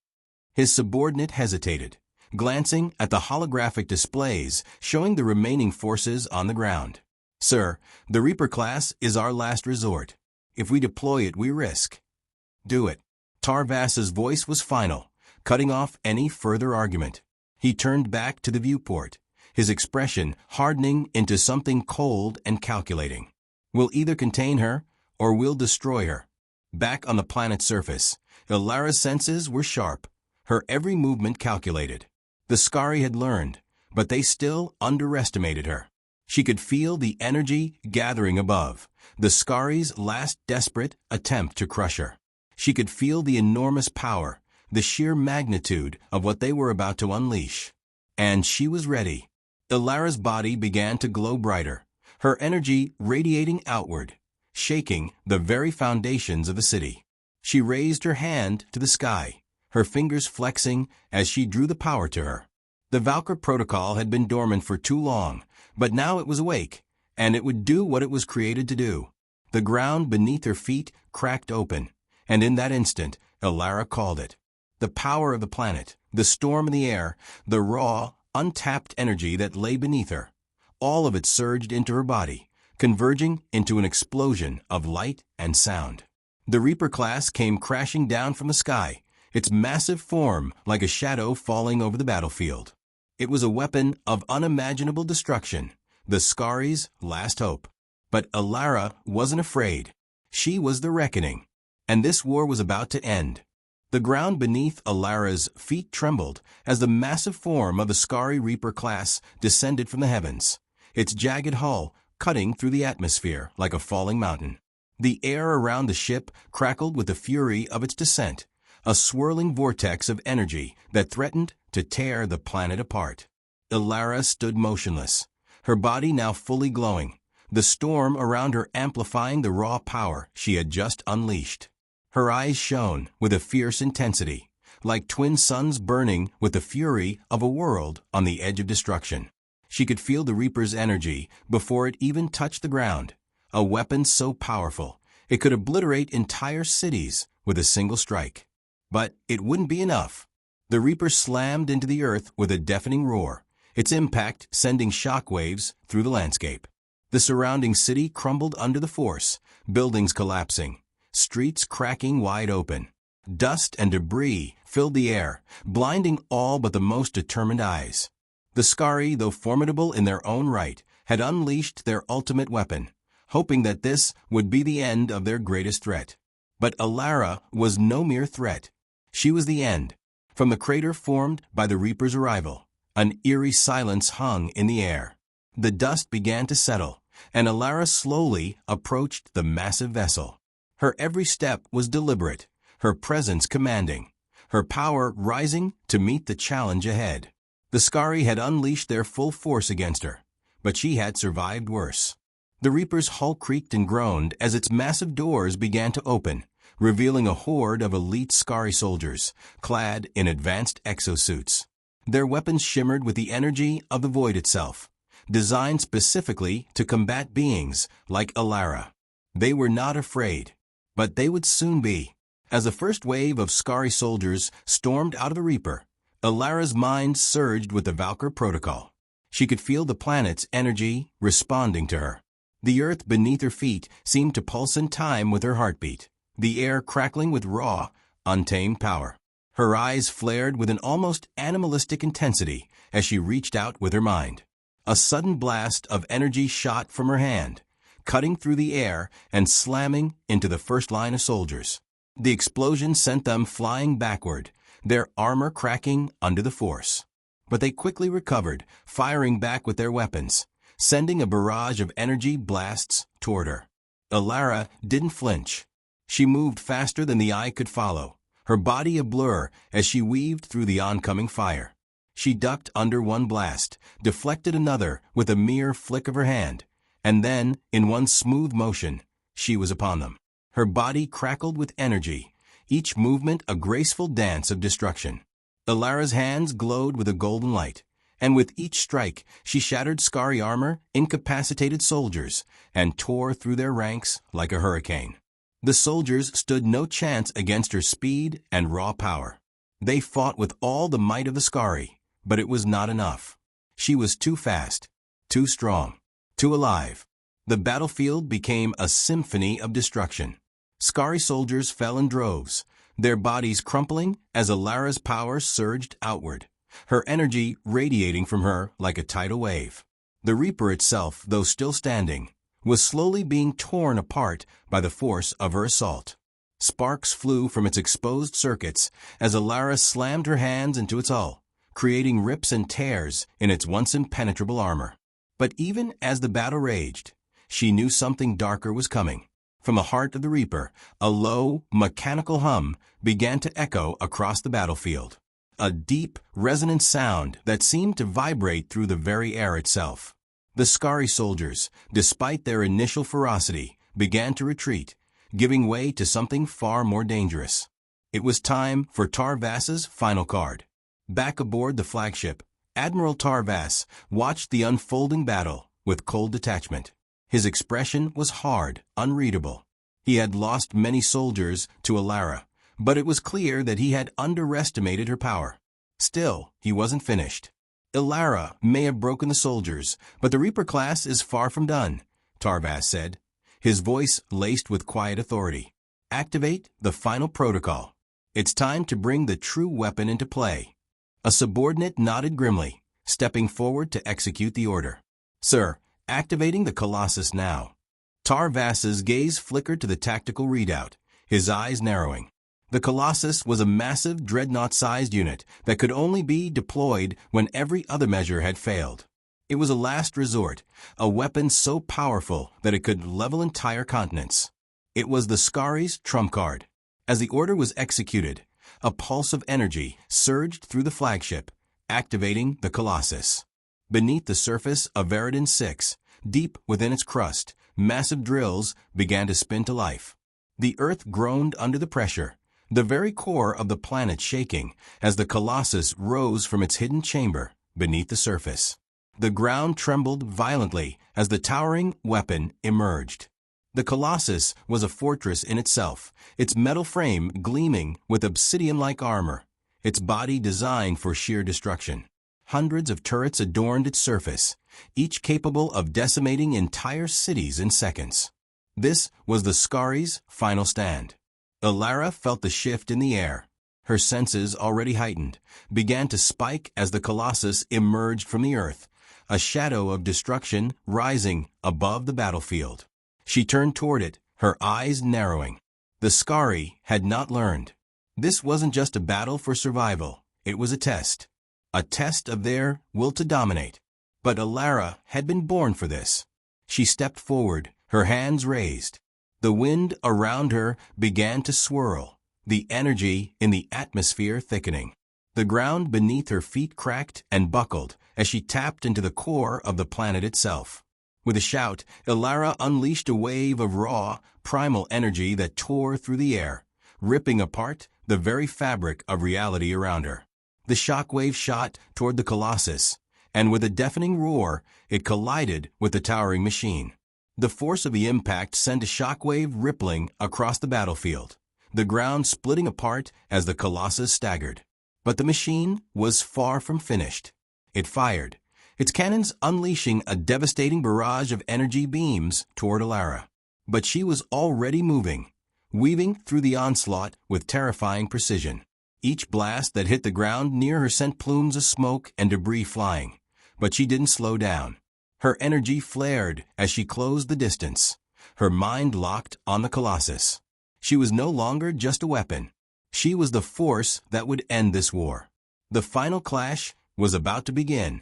His subordinate hesitated, glancing at the holographic displays showing the remaining forces on the ground. "Sir, the Reaper class is our last resort. If we deploy it, we risk." "Do it." Tarvas's voice was final, cutting off any further argument. He turned back to the viewport, his expression hardening into something cold and calculating. "We'll either contain her, or we'll destroy her." Back on the planet's surface, Alara's senses were sharp, her every movement calculated. The Skari had learned, but they still underestimated her. She could feel the energy gathering above, the Skari's last desperate attempt to crush her. She could feel the enormous power, the sheer magnitude of what they were about to unleash. And she was ready. Alara's body began to glow brighter, her energy radiating outward, shaking the very foundations of the city. She raised her hand to the sky, her fingers flexing as she drew the power to her. The Valkyr Protocol had been dormant for too long, but now it was awake, and it would do what it was created to do. The ground beneath her feet cracked open, and in that instant, Alara called it. The power of the planet, the storm in the air, the raw, untapped energy that lay beneath her, all of it surged into her body, converging into an explosion of light and sound. The Reaper class came crashing down from the sky, its massive form like a shadow falling over the battlefield. It was a weapon of unimaginable destruction, the Skari's last hope. But Alara wasn't afraid. She was the reckoning, and this war was about to end. The ground beneath Alara's feet trembled as the massive form of the Skari Reaper class descended from the heavens, its jagged hull cutting through the atmosphere like a falling mountain. The air around the ship crackled with the fury of its descent, a swirling vortex of energy that threatened to tear the planet apart. Alara stood motionless, her body now fully glowing, the storm around her amplifying the raw power she had just unleashed. Her eyes shone with a fierce intensity, like twin suns burning with the fury of a world on the edge of destruction. She could feel the Reaper's energy before it even touched the ground, a weapon so powerful it could obliterate entire cities with a single strike. But it wouldn't be enough. The Reaper slammed into the earth with a deafening roar, its impact sending shockwaves through the landscape. The surrounding city crumbled under the force, buildings collapsing, streets cracking wide open. Dust and debris filled the air, blinding all but the most determined eyes. The Skari, though formidable in their own right, had unleashed their ultimate weapon, hoping that this would be the end of their greatest threat. But Alara was no mere threat. She was the end. From the crater formed by the Reaper's arrival, an eerie silence hung in the air. The dust began to settle, and Alara slowly approached the massive vessel. Her every step was deliberate, her presence commanding, her power rising to meet the challenge ahead. The Skari had unleashed their full force against her, but she had survived worse. The Reaper's hull creaked and groaned as its massive doors began to open, revealing a horde of elite Skari soldiers, clad in advanced exosuits. Their weapons shimmered with the energy of the void itself, designed specifically to combat beings like Alara. They were not afraid, but they would soon be. As the first wave of Skari soldiers stormed out of the Reaper, Alara's mind surged with the Valkyr Protocol. She could feel the planet's energy responding to her. The earth beneath her feet seemed to pulse in time with her heartbeat, the air crackling with raw, untamed power. Her eyes flared with an almost animalistic intensity as she reached out with her mind. A sudden blast of energy shot from her hand, cutting through the air and slamming into the first line of soldiers. The explosion sent them flying backward, their armor cracking under the force. But they quickly recovered, firing back with their weapons, sending a barrage of energy blasts toward her. Alara didn't flinch. She moved faster than the eye could follow, her body a blur as she weaved through the oncoming fire. She ducked under one blast, deflected another with a mere flick of her hand, and then, in one smooth motion, she was upon them. Her body crackled with energy, each movement a graceful dance of destruction. Alara's hands glowed with a golden light, and with each strike she shattered Skari armor, incapacitated soldiers, and tore through their ranks like a hurricane. The soldiers stood no chance against her speed and raw power. They fought with all the might of the Skari, but it was not enough. She was too fast, too strong, too alive. The battlefield became a symphony of destruction. Skari soldiers fell in droves, their bodies crumpling as Alara's power surged outward, her energy radiating from her like a tidal wave. The Reaper itself, though still standing, was slowly being torn apart by the force of her assault. Sparks flew from its exposed circuits as Alara slammed her hands into its hull, creating rips and tears in its once impenetrable armor. But even as the battle raged, she knew something darker was coming. From the heart of the Reaper, a low, mechanical hum began to echo across the battlefield. A deep, resonant sound that seemed to vibrate through the very air itself. The Skari soldiers, despite their initial ferocity, began to retreat, giving way to something far more dangerous. It was time for Tar-Vass's final card. Back aboard the flagship, Admiral Tar-Vass watched the unfolding battle with cold detachment. His expression was hard, unreadable. He had lost many soldiers to Alara, but it was clear that he had underestimated her power. Still, he wasn't finished. Alara may have broken the soldiers, but the Reaper class is far from done, Tar-Vass said, his voice laced with quiet authority. Activate the final protocol. It's time to bring the true weapon into play. A subordinate nodded grimly, stepping forward to execute the order. Sir, activating the Colossus now. Tar-Vass's gaze flickered to the tactical readout, his eyes narrowing. The Colossus was a massive dreadnought-sized unit that could only be deployed when every other measure had failed. It was a last resort, a weapon so powerful that it could level entire continents. It was the Skari's trump card. As the order was executed, a pulse of energy surged through the flagship, activating the Colossus. Beneath the surface of Veridon 6, deep within its crust, massive drills began to spin to life. The Earth groaned under the pressure, the very core of the planet shaking as the Colossus rose from its hidden chamber beneath the surface. The ground trembled violently as the towering weapon emerged. The Colossus was a fortress in itself, its metal frame gleaming with obsidian-like armor, its body designed for sheer destruction. Hundreds of turrets adorned its surface, each capable of decimating entire cities in seconds. This was the Skari's final stand. Alara felt the shift in the air. Her senses, already heightened, began to spike as the Colossus emerged from the earth, a shadow of destruction rising above the battlefield. She turned toward it, her eyes narrowing. The Skari had not learned. This wasn't just a battle for survival, it was a test of their will to dominate. But Alara had been born for this. She stepped forward, her hands raised. The wind around her began to swirl, the energy in the atmosphere thickening. The ground beneath her feet cracked and buckled as she tapped into the core of the planet itself. With a shout, Alara unleashed a wave of raw, primal energy that tore through the air, ripping apart the very fabric of reality around her. The shockwave shot toward the Colossus, and with a deafening roar, it collided with the towering machine. The force of the impact sent a shockwave rippling across the battlefield, the ground splitting apart as the Colossus staggered. But the machine was far from finished. It fired, its cannons unleashing a devastating barrage of energy beams toward Alara. But she was already moving, weaving through the onslaught with terrifying precision. Each blast that hit the ground near her sent plumes of smoke and debris flying, but she didn't slow down. Her energy flared as she closed the distance, her mind locked on the Colossus. She was no longer just a weapon. She was the force that would end this war. The final clash was about to begin.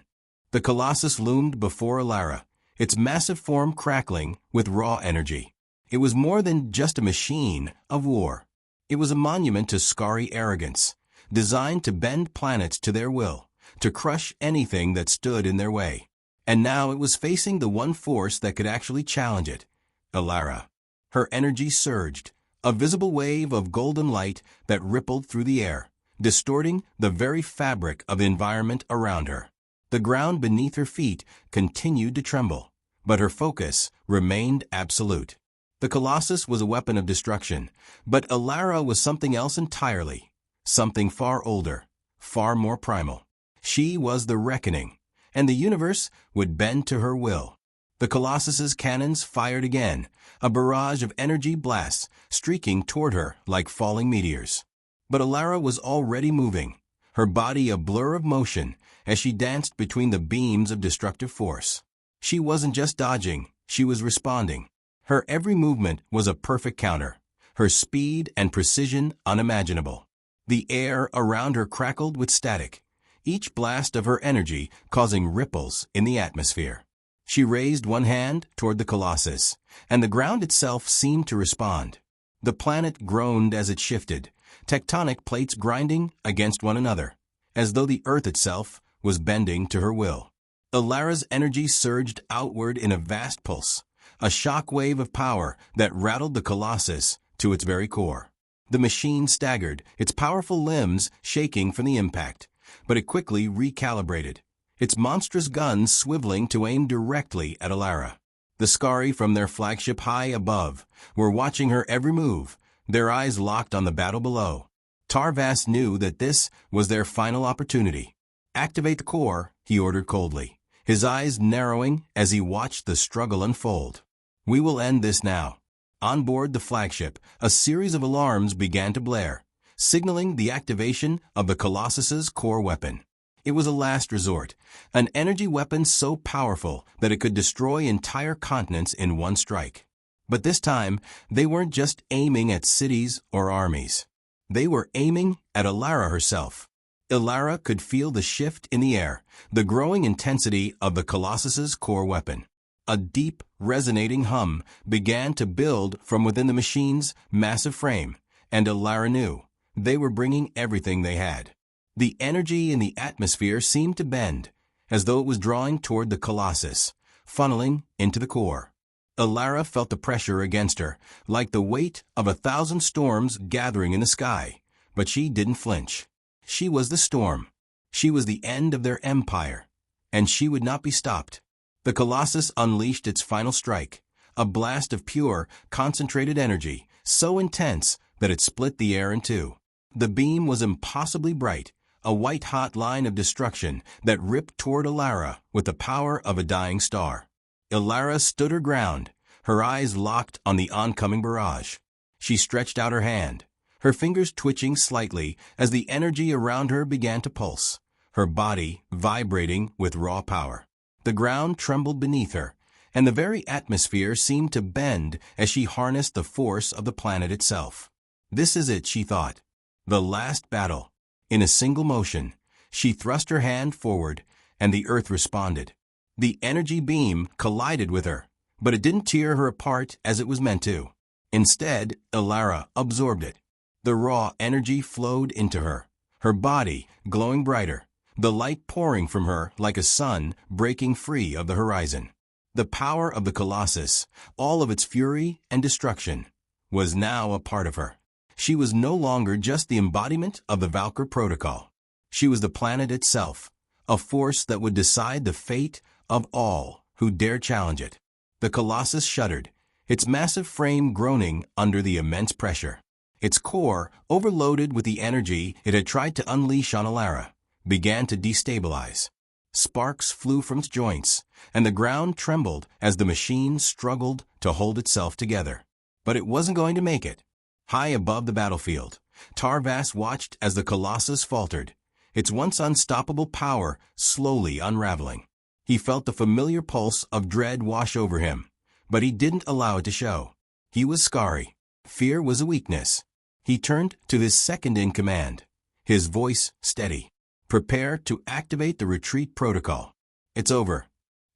The Colossus loomed before Alara, its massive form crackling with raw energy. It was more than just a machine of war. It was a monument to scary arrogance, designed to bend planets to their will, to crush anything that stood in their way. And now it was facing the one force that could actually challenge it, Alara. Her energy surged, a visible wave of golden light that rippled through the air, distorting the very fabric of the environment around her. The ground beneath her feet continued to tremble, but her focus remained absolute. The Colossus was a weapon of destruction, but Alara was something else entirely, something far older, far more primal. She was the reckoning, and the universe would bend to her will. The Colossus's cannons fired again, a barrage of energy blasts streaking toward her like falling meteors. But Alara was already moving, her body a blur of motion as she danced between the beams of destructive force. She wasn't just dodging, she was responding. Her every movement was a perfect counter, her speed and precision unimaginable. The air around her crackled with static, each blast of her energy causing ripples in the atmosphere. She raised one hand toward the Colossus, and the ground itself seemed to respond. The planet groaned as it shifted, tectonic plates grinding against one another, as though the Earth itself was bending to her will. Alara's energy surged outward in a vast pulse, a shock wave of power that rattled the Colossus to its very core. The machine staggered, its powerful limbs shaking from the impact, but it quickly recalibrated, its monstrous guns swiveling to aim directly at Alara. The Skari from their flagship high above were watching her every move, their eyes locked on the battle below. Tarvas knew that this was their final opportunity. "Activate the core," he ordered coldly, his eyes narrowing as he watched the struggle unfold. "We will end this now." On board the flagship, a series of alarms began to blare, signaling the activation of the Colossus's core weapon. It was a last resort, an energy weapon so powerful that it could destroy entire continents in one strike. But this time, they weren't just aiming at cities or armies. They were aiming at Alara herself. Alara could feel the shift in the air, the growing intensity of the Colossus's core weapon. A deep, resonating hum began to build from within the machine's massive frame, and Alara knew they were bringing everything they had. The energy in the atmosphere seemed to bend, as though it was drawing toward the Colossus, funneling into the core. Alara felt the pressure against her, like the weight of 1,000 storms gathering in the sky, but she didn't flinch. She was the storm. She was the end of their empire, and she would not be stopped. The Colossus unleashed its final strike, a blast of pure, concentrated energy, so intense that it split the air in two. The beam was impossibly bright, a white-hot line of destruction that ripped toward Alara with the power of a dying star. Alara stood her ground, her eyes locked on the oncoming barrage. She stretched out her hand, her fingers twitching slightly as the energy around her began to pulse, her body vibrating with raw power. The ground trembled beneath her, and the very atmosphere seemed to bend as she harnessed the force of the planet itself. "This is it," she thought. The last battle. In a single motion, she thrust her hand forward, and the Earth responded. The energy beam collided with her, but it didn't tear her apart as it was meant to. Instead, Alara absorbed it. The raw energy flowed into her, her body glowing brighter, the light pouring from her like a sun breaking free of the horizon. The power of the Colossus, all of its fury and destruction, was now a part of her. She was no longer just the embodiment of the Valkyr protocol. She was the planet itself, a force that would decide the fate of all who dare challenge it. The Colossus shuddered, its massive frame groaning under the immense pressure. Its core, overloaded with the energy it had tried to unleash on Alara, began to destabilize. Sparks flew from its joints, and the ground trembled as the machine struggled to hold itself together. But it wasn't going to make it. High above the battlefield, Tarvas watched as the Colossus faltered, its once unstoppable power slowly unraveling. He felt the familiar pulse of dread wash over him, but he didn't allow it to show. He was scary. Fear was a weakness. He turned to his second-in-command, his voice steady. Prepare to activate the retreat protocol. It's over.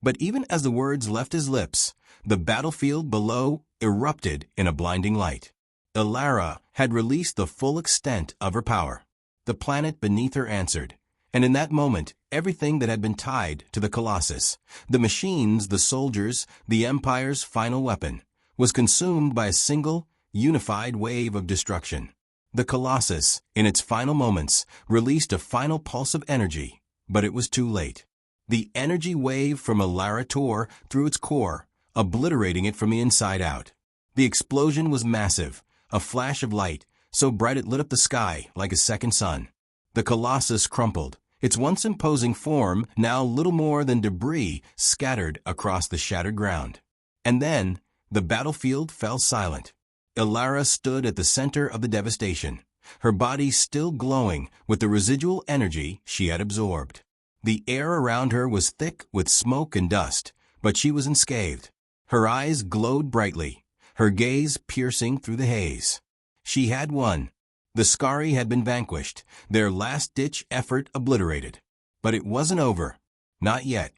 But even as the words left his lips, the battlefield below erupted in a blinding light. Ilara had released the full extent of her power. The planet beneath her answered, and in that moment, everything that had been tied to the Colossus, the machines, the soldiers, the Empire's final weapon, was consumed by a single, unified wave of destruction. The Colossus, in its final moments, released a final pulse of energy, but it was too late. The energy wave from Ilara tore through its core, obliterating it from the inside out. The explosion was massive, a flash of light, so bright it lit up the sky like a second sun. The Colossus crumpled, its once imposing form now little more than debris scattered across the shattered ground. And then, the battlefield fell silent. Ilara stood at the center of the devastation, her body still glowing with the residual energy she had absorbed. The air around her was thick with smoke and dust, but she was unscathed. Her eyes glowed brightly, her gaze piercing through the haze. She had won. The Skari had been vanquished, their last-ditch effort obliterated. But it wasn't over. Not yet.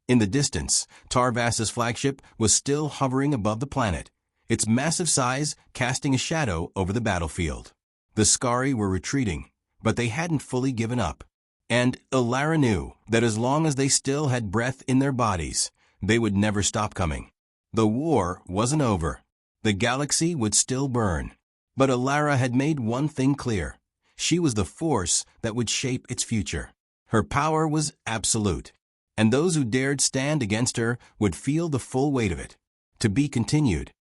In the distance, Tarvas's flagship was still hovering above the planet, its massive size casting a shadow over the battlefield. The Skari were retreating, but they hadn't fully given up. And Ilara knew that as long as they still had breath in their bodies, they would never stop coming. The war wasn't over. The galaxy would still burn. But Ilara had made one thing clear. She was the force that would shape its future. Her power was absolute, and those who dared stand against her would feel the full weight of it. To be continued.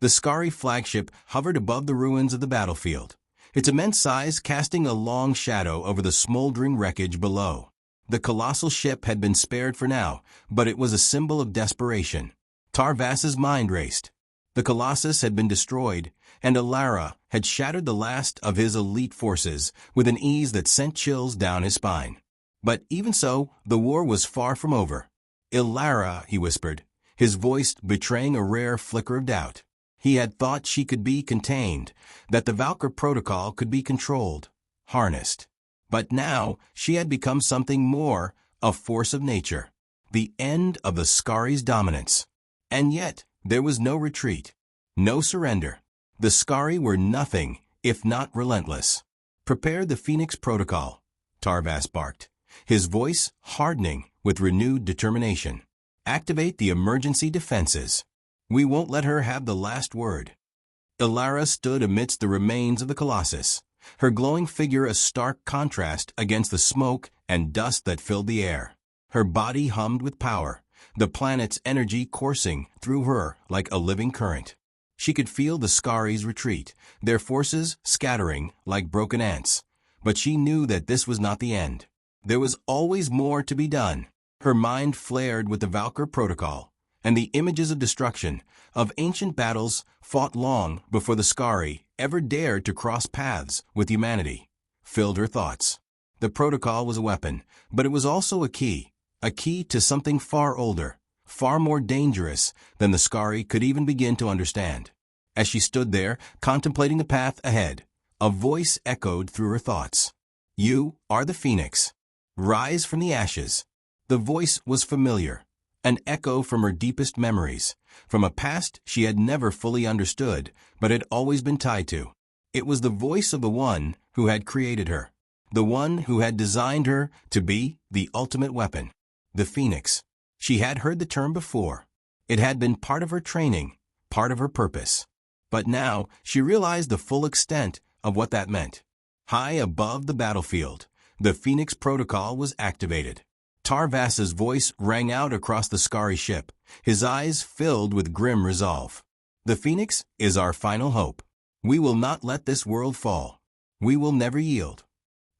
The Skari flagship hovered above the ruins of the battlefield, its immense size casting a long shadow over the smoldering wreckage below. The colossal ship had been spared for now, but it was a symbol of desperation. Tarvas's mind raced. The Colossus had been destroyed, and Ilara had shattered the last of his elite forces with an ease that sent chills down his spine. But even so, the war was far from over. Ilara, he whispered, his voice betraying a rare flicker of doubt. He had thought she could be contained, that the Valkyr protocol could be controlled, harnessed. But now she had become something more, a force of nature, the end of the Skari's dominance. And yet, there was no retreat, no surrender. The Skari were nothing if not relentless. Prepare the Phoenix Protocol, Tarvas barked, his voice hardening with renewed determination. Activate the emergency defenses. We won't let her have the last word. Ilara stood amidst the remains of the Colossus, her glowing figure a stark contrast against the smoke and dust that filled the air. Her body hummed with power, the planet's energy coursing through her like a living current. She could feel the Skari's retreat, their forces scattering like broken ants. But she knew that this was not the end. There was always more to be done. Her mind flared with the Valkyr protocol, and the images of destruction, of ancient battles fought long before the Skari ever dared to cross paths with humanity, filled her thoughts. The protocol was a weapon, but it was also a key to something far older, far more dangerous than the Skari could even begin to understand. As she stood there, contemplating the path ahead, a voice echoed through her thoughts. You are the Phoenix. Rise from the ashes. The voice was familiar, an echo from her deepest memories, from a past she had never fully understood, but had always been tied to. It was the voice of the one who had created her, the one who had designed her to be the ultimate weapon. The Phoenix. She had heard the term before. It had been part of her training, part of her purpose. But now she realized the full extent of what that meant. High above the battlefield, the Phoenix Protocol was activated. Tarvas's voice rang out across the Skari ship, his eyes filled with grim resolve. The Phoenix is our final hope. We will not let this world fall. We will never yield.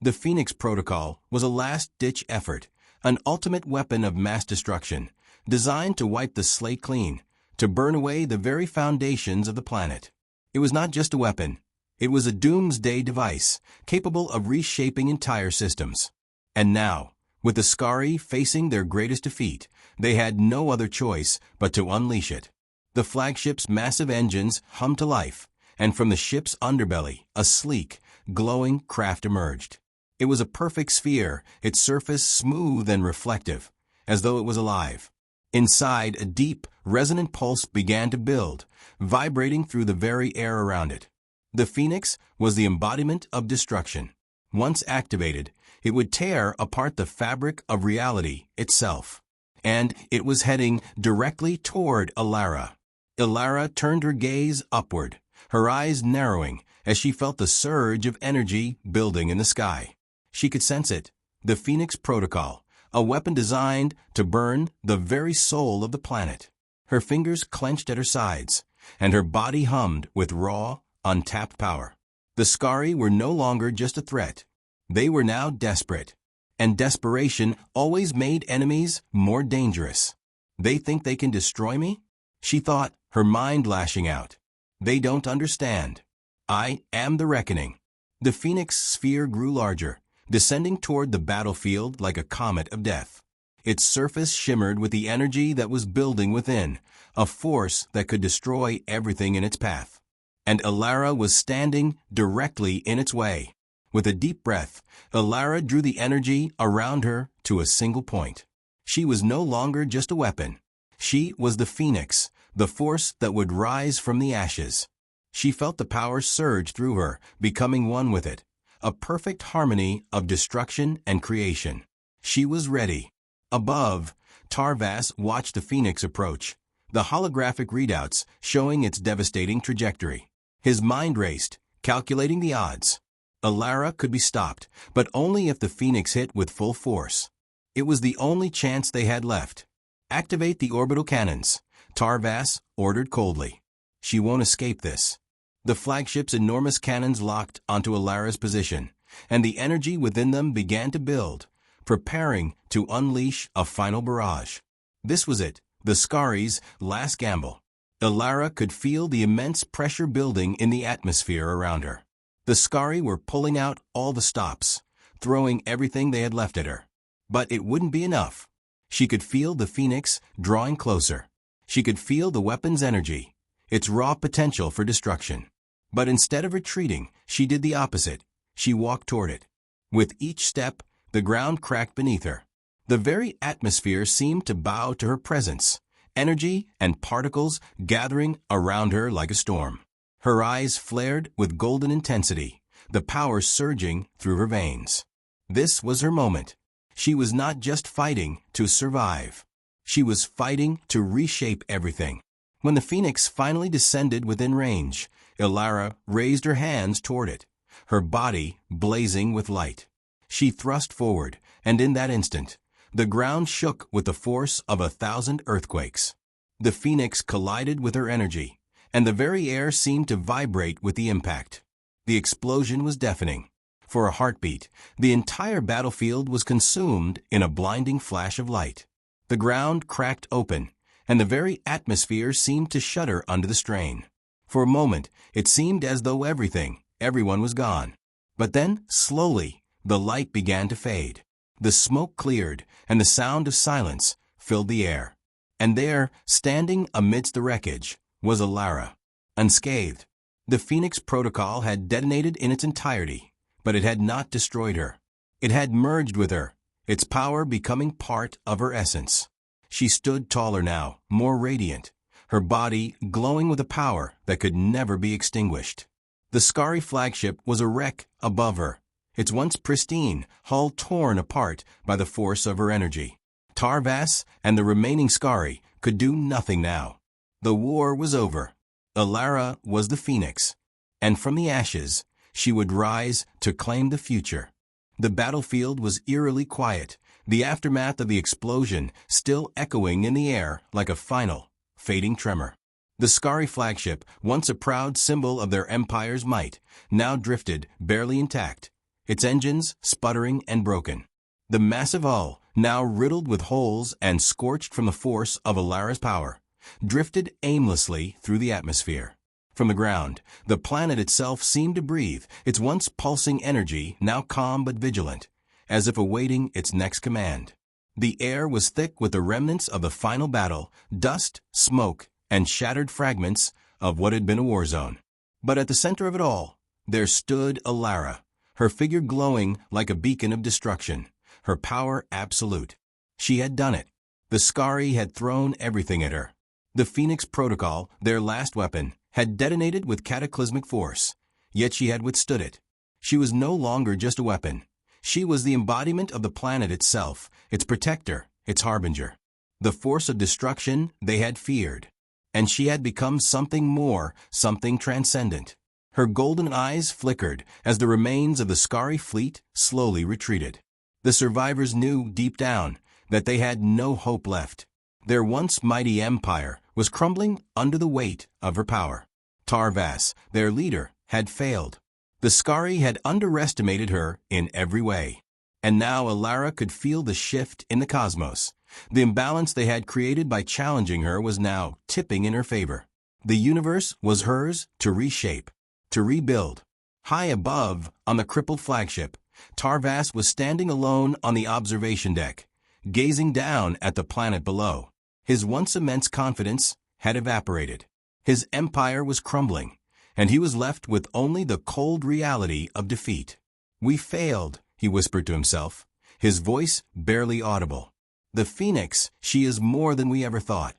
The Phoenix Protocol was a last-ditch effort, an ultimate weapon of mass destruction, designed to wipe the slate clean, to burn away the very foundations of the planet. It was not just a weapon. It was a doomsday device, capable of reshaping entire systems. And now, With the Skari facing their greatest defeat, they had no other choice but to unleash it. The flagship's massive engines hummed to life, and from the ship's underbelly, a sleek, glowing craft emerged. It was a perfect sphere, its surface smooth and reflective, as though it was alive. Inside, a deep, resonant pulse began to build, vibrating through the very air around it. The Phoenix was the embodiment of destruction. Once activated, it would tear apart the fabric of reality itself. And it was heading directly toward Alara. Alara turned her gaze upward, her eyes narrowing as she felt the surge of energy building in the sky. She could sense it, the Phoenix Protocol, a weapon designed to burn the very soul of the planet. Her fingers clenched at her sides, and her body hummed with raw, untapped power. The Skari were no longer just a threat. They were now desperate. And desperation always made enemies more dangerous. They think they can destroy me? She thought, her mind lashing out. They don't understand. I am the reckoning. The Phoenix sphere grew larger, descending toward the battlefield like a comet of death. Its surface shimmered with the energy that was building within, a force that could destroy everything in its path. And Alara was standing directly in its way. With a deep breath, Alara drew the energy around her to a single point. She was no longer just a weapon. She was the Phoenix, the force that would rise from the ashes. She felt the power surge through her, becoming one with it, a perfect harmony of destruction and creation. She was ready. Above, Tarvas watched the Phoenix approach, the holographic readouts showing its devastating trajectory. His mind raced, calculating the odds. Alara could be stopped, but only if the Phoenix hit with full force. It was the only chance they had left. Activate the orbital cannons, Tarvas ordered coldly. She won't escape this. The flagship's enormous cannons locked onto Alara's position, and the energy within them began to build, preparing to unleash a final barrage. This was it, the Skari's last gamble. Alara could feel the immense pressure building in the atmosphere around her. The Skari were pulling out all the stops, throwing everything they had left at her. But it wouldn't be enough. She could feel the Phoenix drawing closer. She could feel the weapon's energy, its raw potential for destruction. But instead of retreating, she did the opposite. She walked toward it. With each step, the ground cracked beneath her. The very atmosphere seemed to bow to her presence, energy and particles gathering around her like a storm. Her eyes flared with golden intensity, the power surging through her veins. This was her moment. She was not just fighting to survive. She was fighting to reshape everything. When the Phoenix finally descended within range, Alara raised her hands toward it, her body blazing with light. She thrust forward, and in that instant, the ground shook with the force of 1,000 earthquakes. The Phoenix collided with her energy, and the very air seemed to vibrate with the impact. The explosion was deafening. For a heartbeat, the entire battlefield was consumed in a blinding flash of light. The ground cracked open, and the very atmosphere seemed to shudder under the strain. For a moment, it seemed as though everyone was gone. But then, slowly, the light began to fade. The smoke cleared, and the sound of silence filled the air. And there, standing amidst the wreckage, was Alara, unscathed. The Phoenix Protocol had detonated in its entirety, but it had not destroyed her. It had merged with her, its power becoming part of her essence. She stood taller now, more radiant, her body glowing with a power that could never be extinguished. The Skari flagship was a wreck above her, its once pristine hull torn apart by the force of her energy. Tarvas and the remaining Skari could do nothing now. The war was over. Alara was the Phoenix, and from the ashes, she would rise to claim the future. The battlefield was eerily quiet, the aftermath of the explosion still echoing in the air like a final, fading tremor. The Skari flagship, once a proud symbol of their empire's might, now drifted, barely intact, its engines sputtering and broken. The massive hull, now riddled with holes and scorched from the force of Alara's power, drifted aimlessly through the atmosphere. From the ground, the planet itself seemed to breathe, its once pulsing energy now calm but vigilant, as if awaiting its next command. The air was thick with the remnants of the final battle, dust, smoke, and shattered fragments of what had been a war zone. But at the center of it all, there stood Alara, her figure glowing like a beacon of destruction, her power absolute. She had done it. The Skari had thrown everything at her. The Phoenix Protocol, their last weapon, had detonated with cataclysmic force, yet she had withstood it. She was no longer just a weapon. She was the embodiment of the planet itself, its protector, its harbinger. The force of destruction they had feared. And she had become something more, something transcendent. Her golden eyes flickered as the remains of the Skari fleet slowly retreated. The survivors knew deep down that they had no hope left. Their once mighty empire was crumbling under the weight of her power. Tarvas, their leader, had failed. The Skari had underestimated her in every way. And now Alara could feel the shift in the cosmos. The imbalance they had created by challenging her was now tipping in her favor. The universe was hers to reshape, to rebuild. High above, on the crippled flagship, Tarvas was standing alone on the observation deck, gazing down at the planet below. His once immense confidence had evaporated. His empire was crumbling, and he was left with only the cold reality of defeat. "We failed," he whispered to himself, his voice barely audible. "The Phoenix, she is more than we ever thought."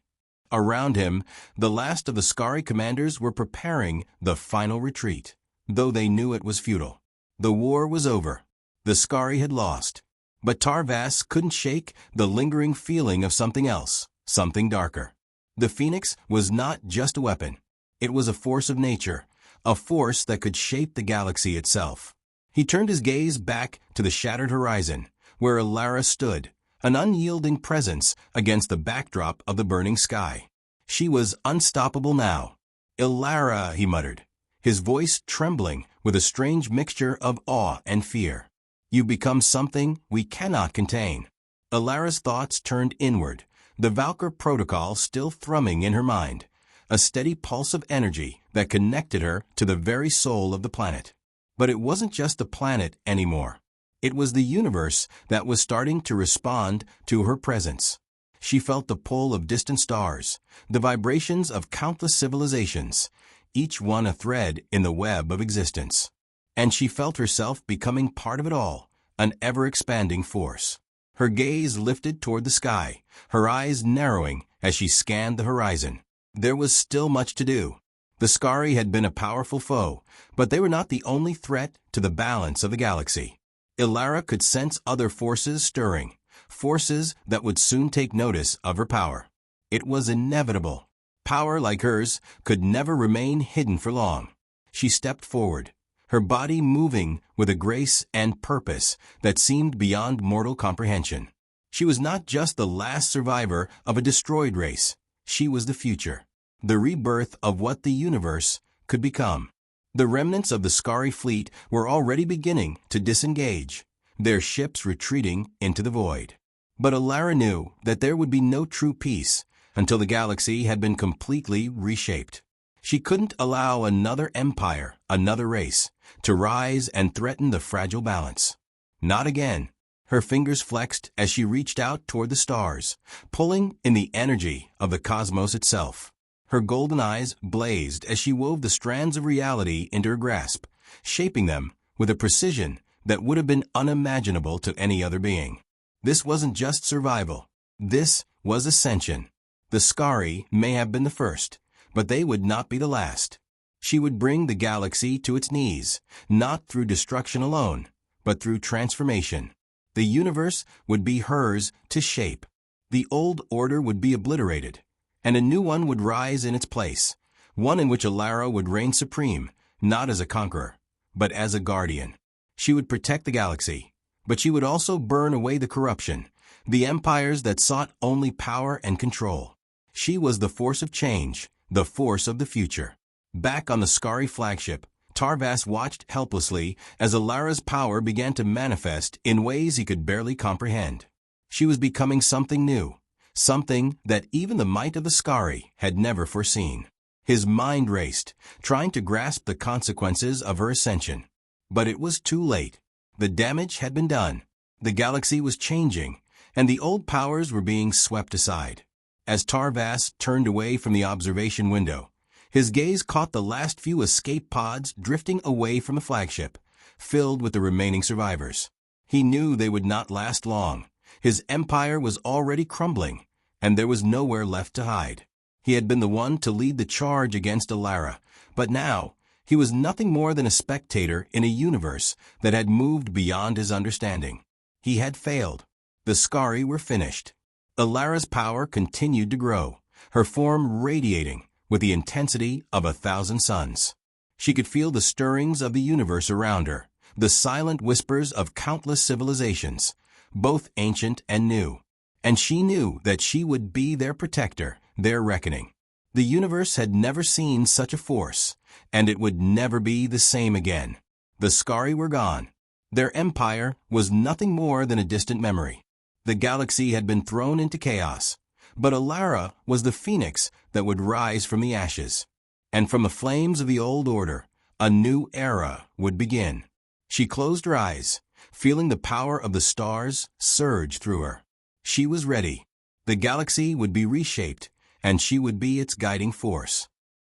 Around him, the last of the Skari commanders were preparing the final retreat, though they knew it was futile. The war was over. The Skari had lost. But Tarvas couldn't shake the lingering feeling of something else, something darker. The Phoenix was not just a weapon. It was a force of nature, a force that could shape the galaxy itself. He turned his gaze back to the shattered horizon, where Alara stood, an unyielding presence against the backdrop of the burning sky. She was unstoppable now. "Alara," he muttered, his voice trembling with a strange mixture of awe and fear. "You become something we cannot contain." Alara's thoughts turned inward, the Valkyr protocol still thrumming in her mind, a steady pulse of energy that connected her to the very soul of the planet. But it wasn't just the planet anymore. It was the universe that was starting to respond to her presence. She felt the pull of distant stars, the vibrations of countless civilizations, each one a thread in the web of existence. And she felt herself becoming part of it all, an ever-expanding force. Her gaze lifted toward the sky, her eyes narrowing as she scanned the horizon. There was still much to do. The Skari had been a powerful foe, but they were not the only threat to the balance of the galaxy. Alara could sense other forces stirring, forces that would soon take notice of her power. It was inevitable. Power like hers could never remain hidden for long. She stepped forward, her body moving with a grace and purpose that seemed beyond mortal comprehension. She was not just the last survivor of a destroyed race. She was the future, the rebirth of what the universe could become. The remnants of the Skari fleet were already beginning to disengage, their ships retreating into the void. But Alara knew that there would be no true peace until the galaxy had been completely reshaped. She couldn't allow another empire, another race, to rise and threaten the fragile balance. Not again. Her fingers flexed as she reached out toward the stars, pulling in the energy of the cosmos itself. Her golden eyes blazed as she wove the strands of reality into her grasp, shaping them with a precision that would have been unimaginable to any other being. This wasn't just survival. This was ascension. The Skari may have been the first, but they would not be the last. She would bring the galaxy to its knees, not through destruction alone, but through transformation. The universe would be hers to shape. The old order would be obliterated, and a new one would rise in its place, one in which Alara would reign supreme, not as a conqueror, but as a guardian. She would protect the galaxy, but she would also burn away the corruption, the empires that sought only power and control. She was the force of change, the force of the future. Back on the Skari flagship, Tarvas watched helplessly as Alara's power began to manifest in ways he could barely comprehend. She was becoming something new, something that even the might of the Skari had never foreseen. His mind raced, trying to grasp the consequences of her ascension. But it was too late. The damage had been done. The galaxy was changing, and the old powers were being swept aside. As Tarvas turned away from the observation window, his gaze caught the last few escape pods drifting away from the flagship, filled with the remaining survivors. He knew they would not last long. His empire was already crumbling, and there was nowhere left to hide. He had been the one to lead the charge against Alara, but now he was nothing more than a spectator in a universe that had moved beyond his understanding. He had failed. The Skari were finished. Alara's power continued to grow, her form radiating with the intensity of 1,000 suns. She could feel the stirrings of the universe around her, the silent whispers of countless civilizations, both ancient and new. And she knew that she would be their protector, their reckoning. The universe had never seen such a force, and it would never be the same again. The Skari were gone. Their empire was nothing more than a distant memory. The galaxy had been thrown into chaos, but Alara was the phoenix that would rise from the ashes. And from the flames of the old order, a new era would begin. She closed her eyes, feeling the power of the stars surge through her. She was ready. The galaxy would be reshaped, and she would be its guiding force.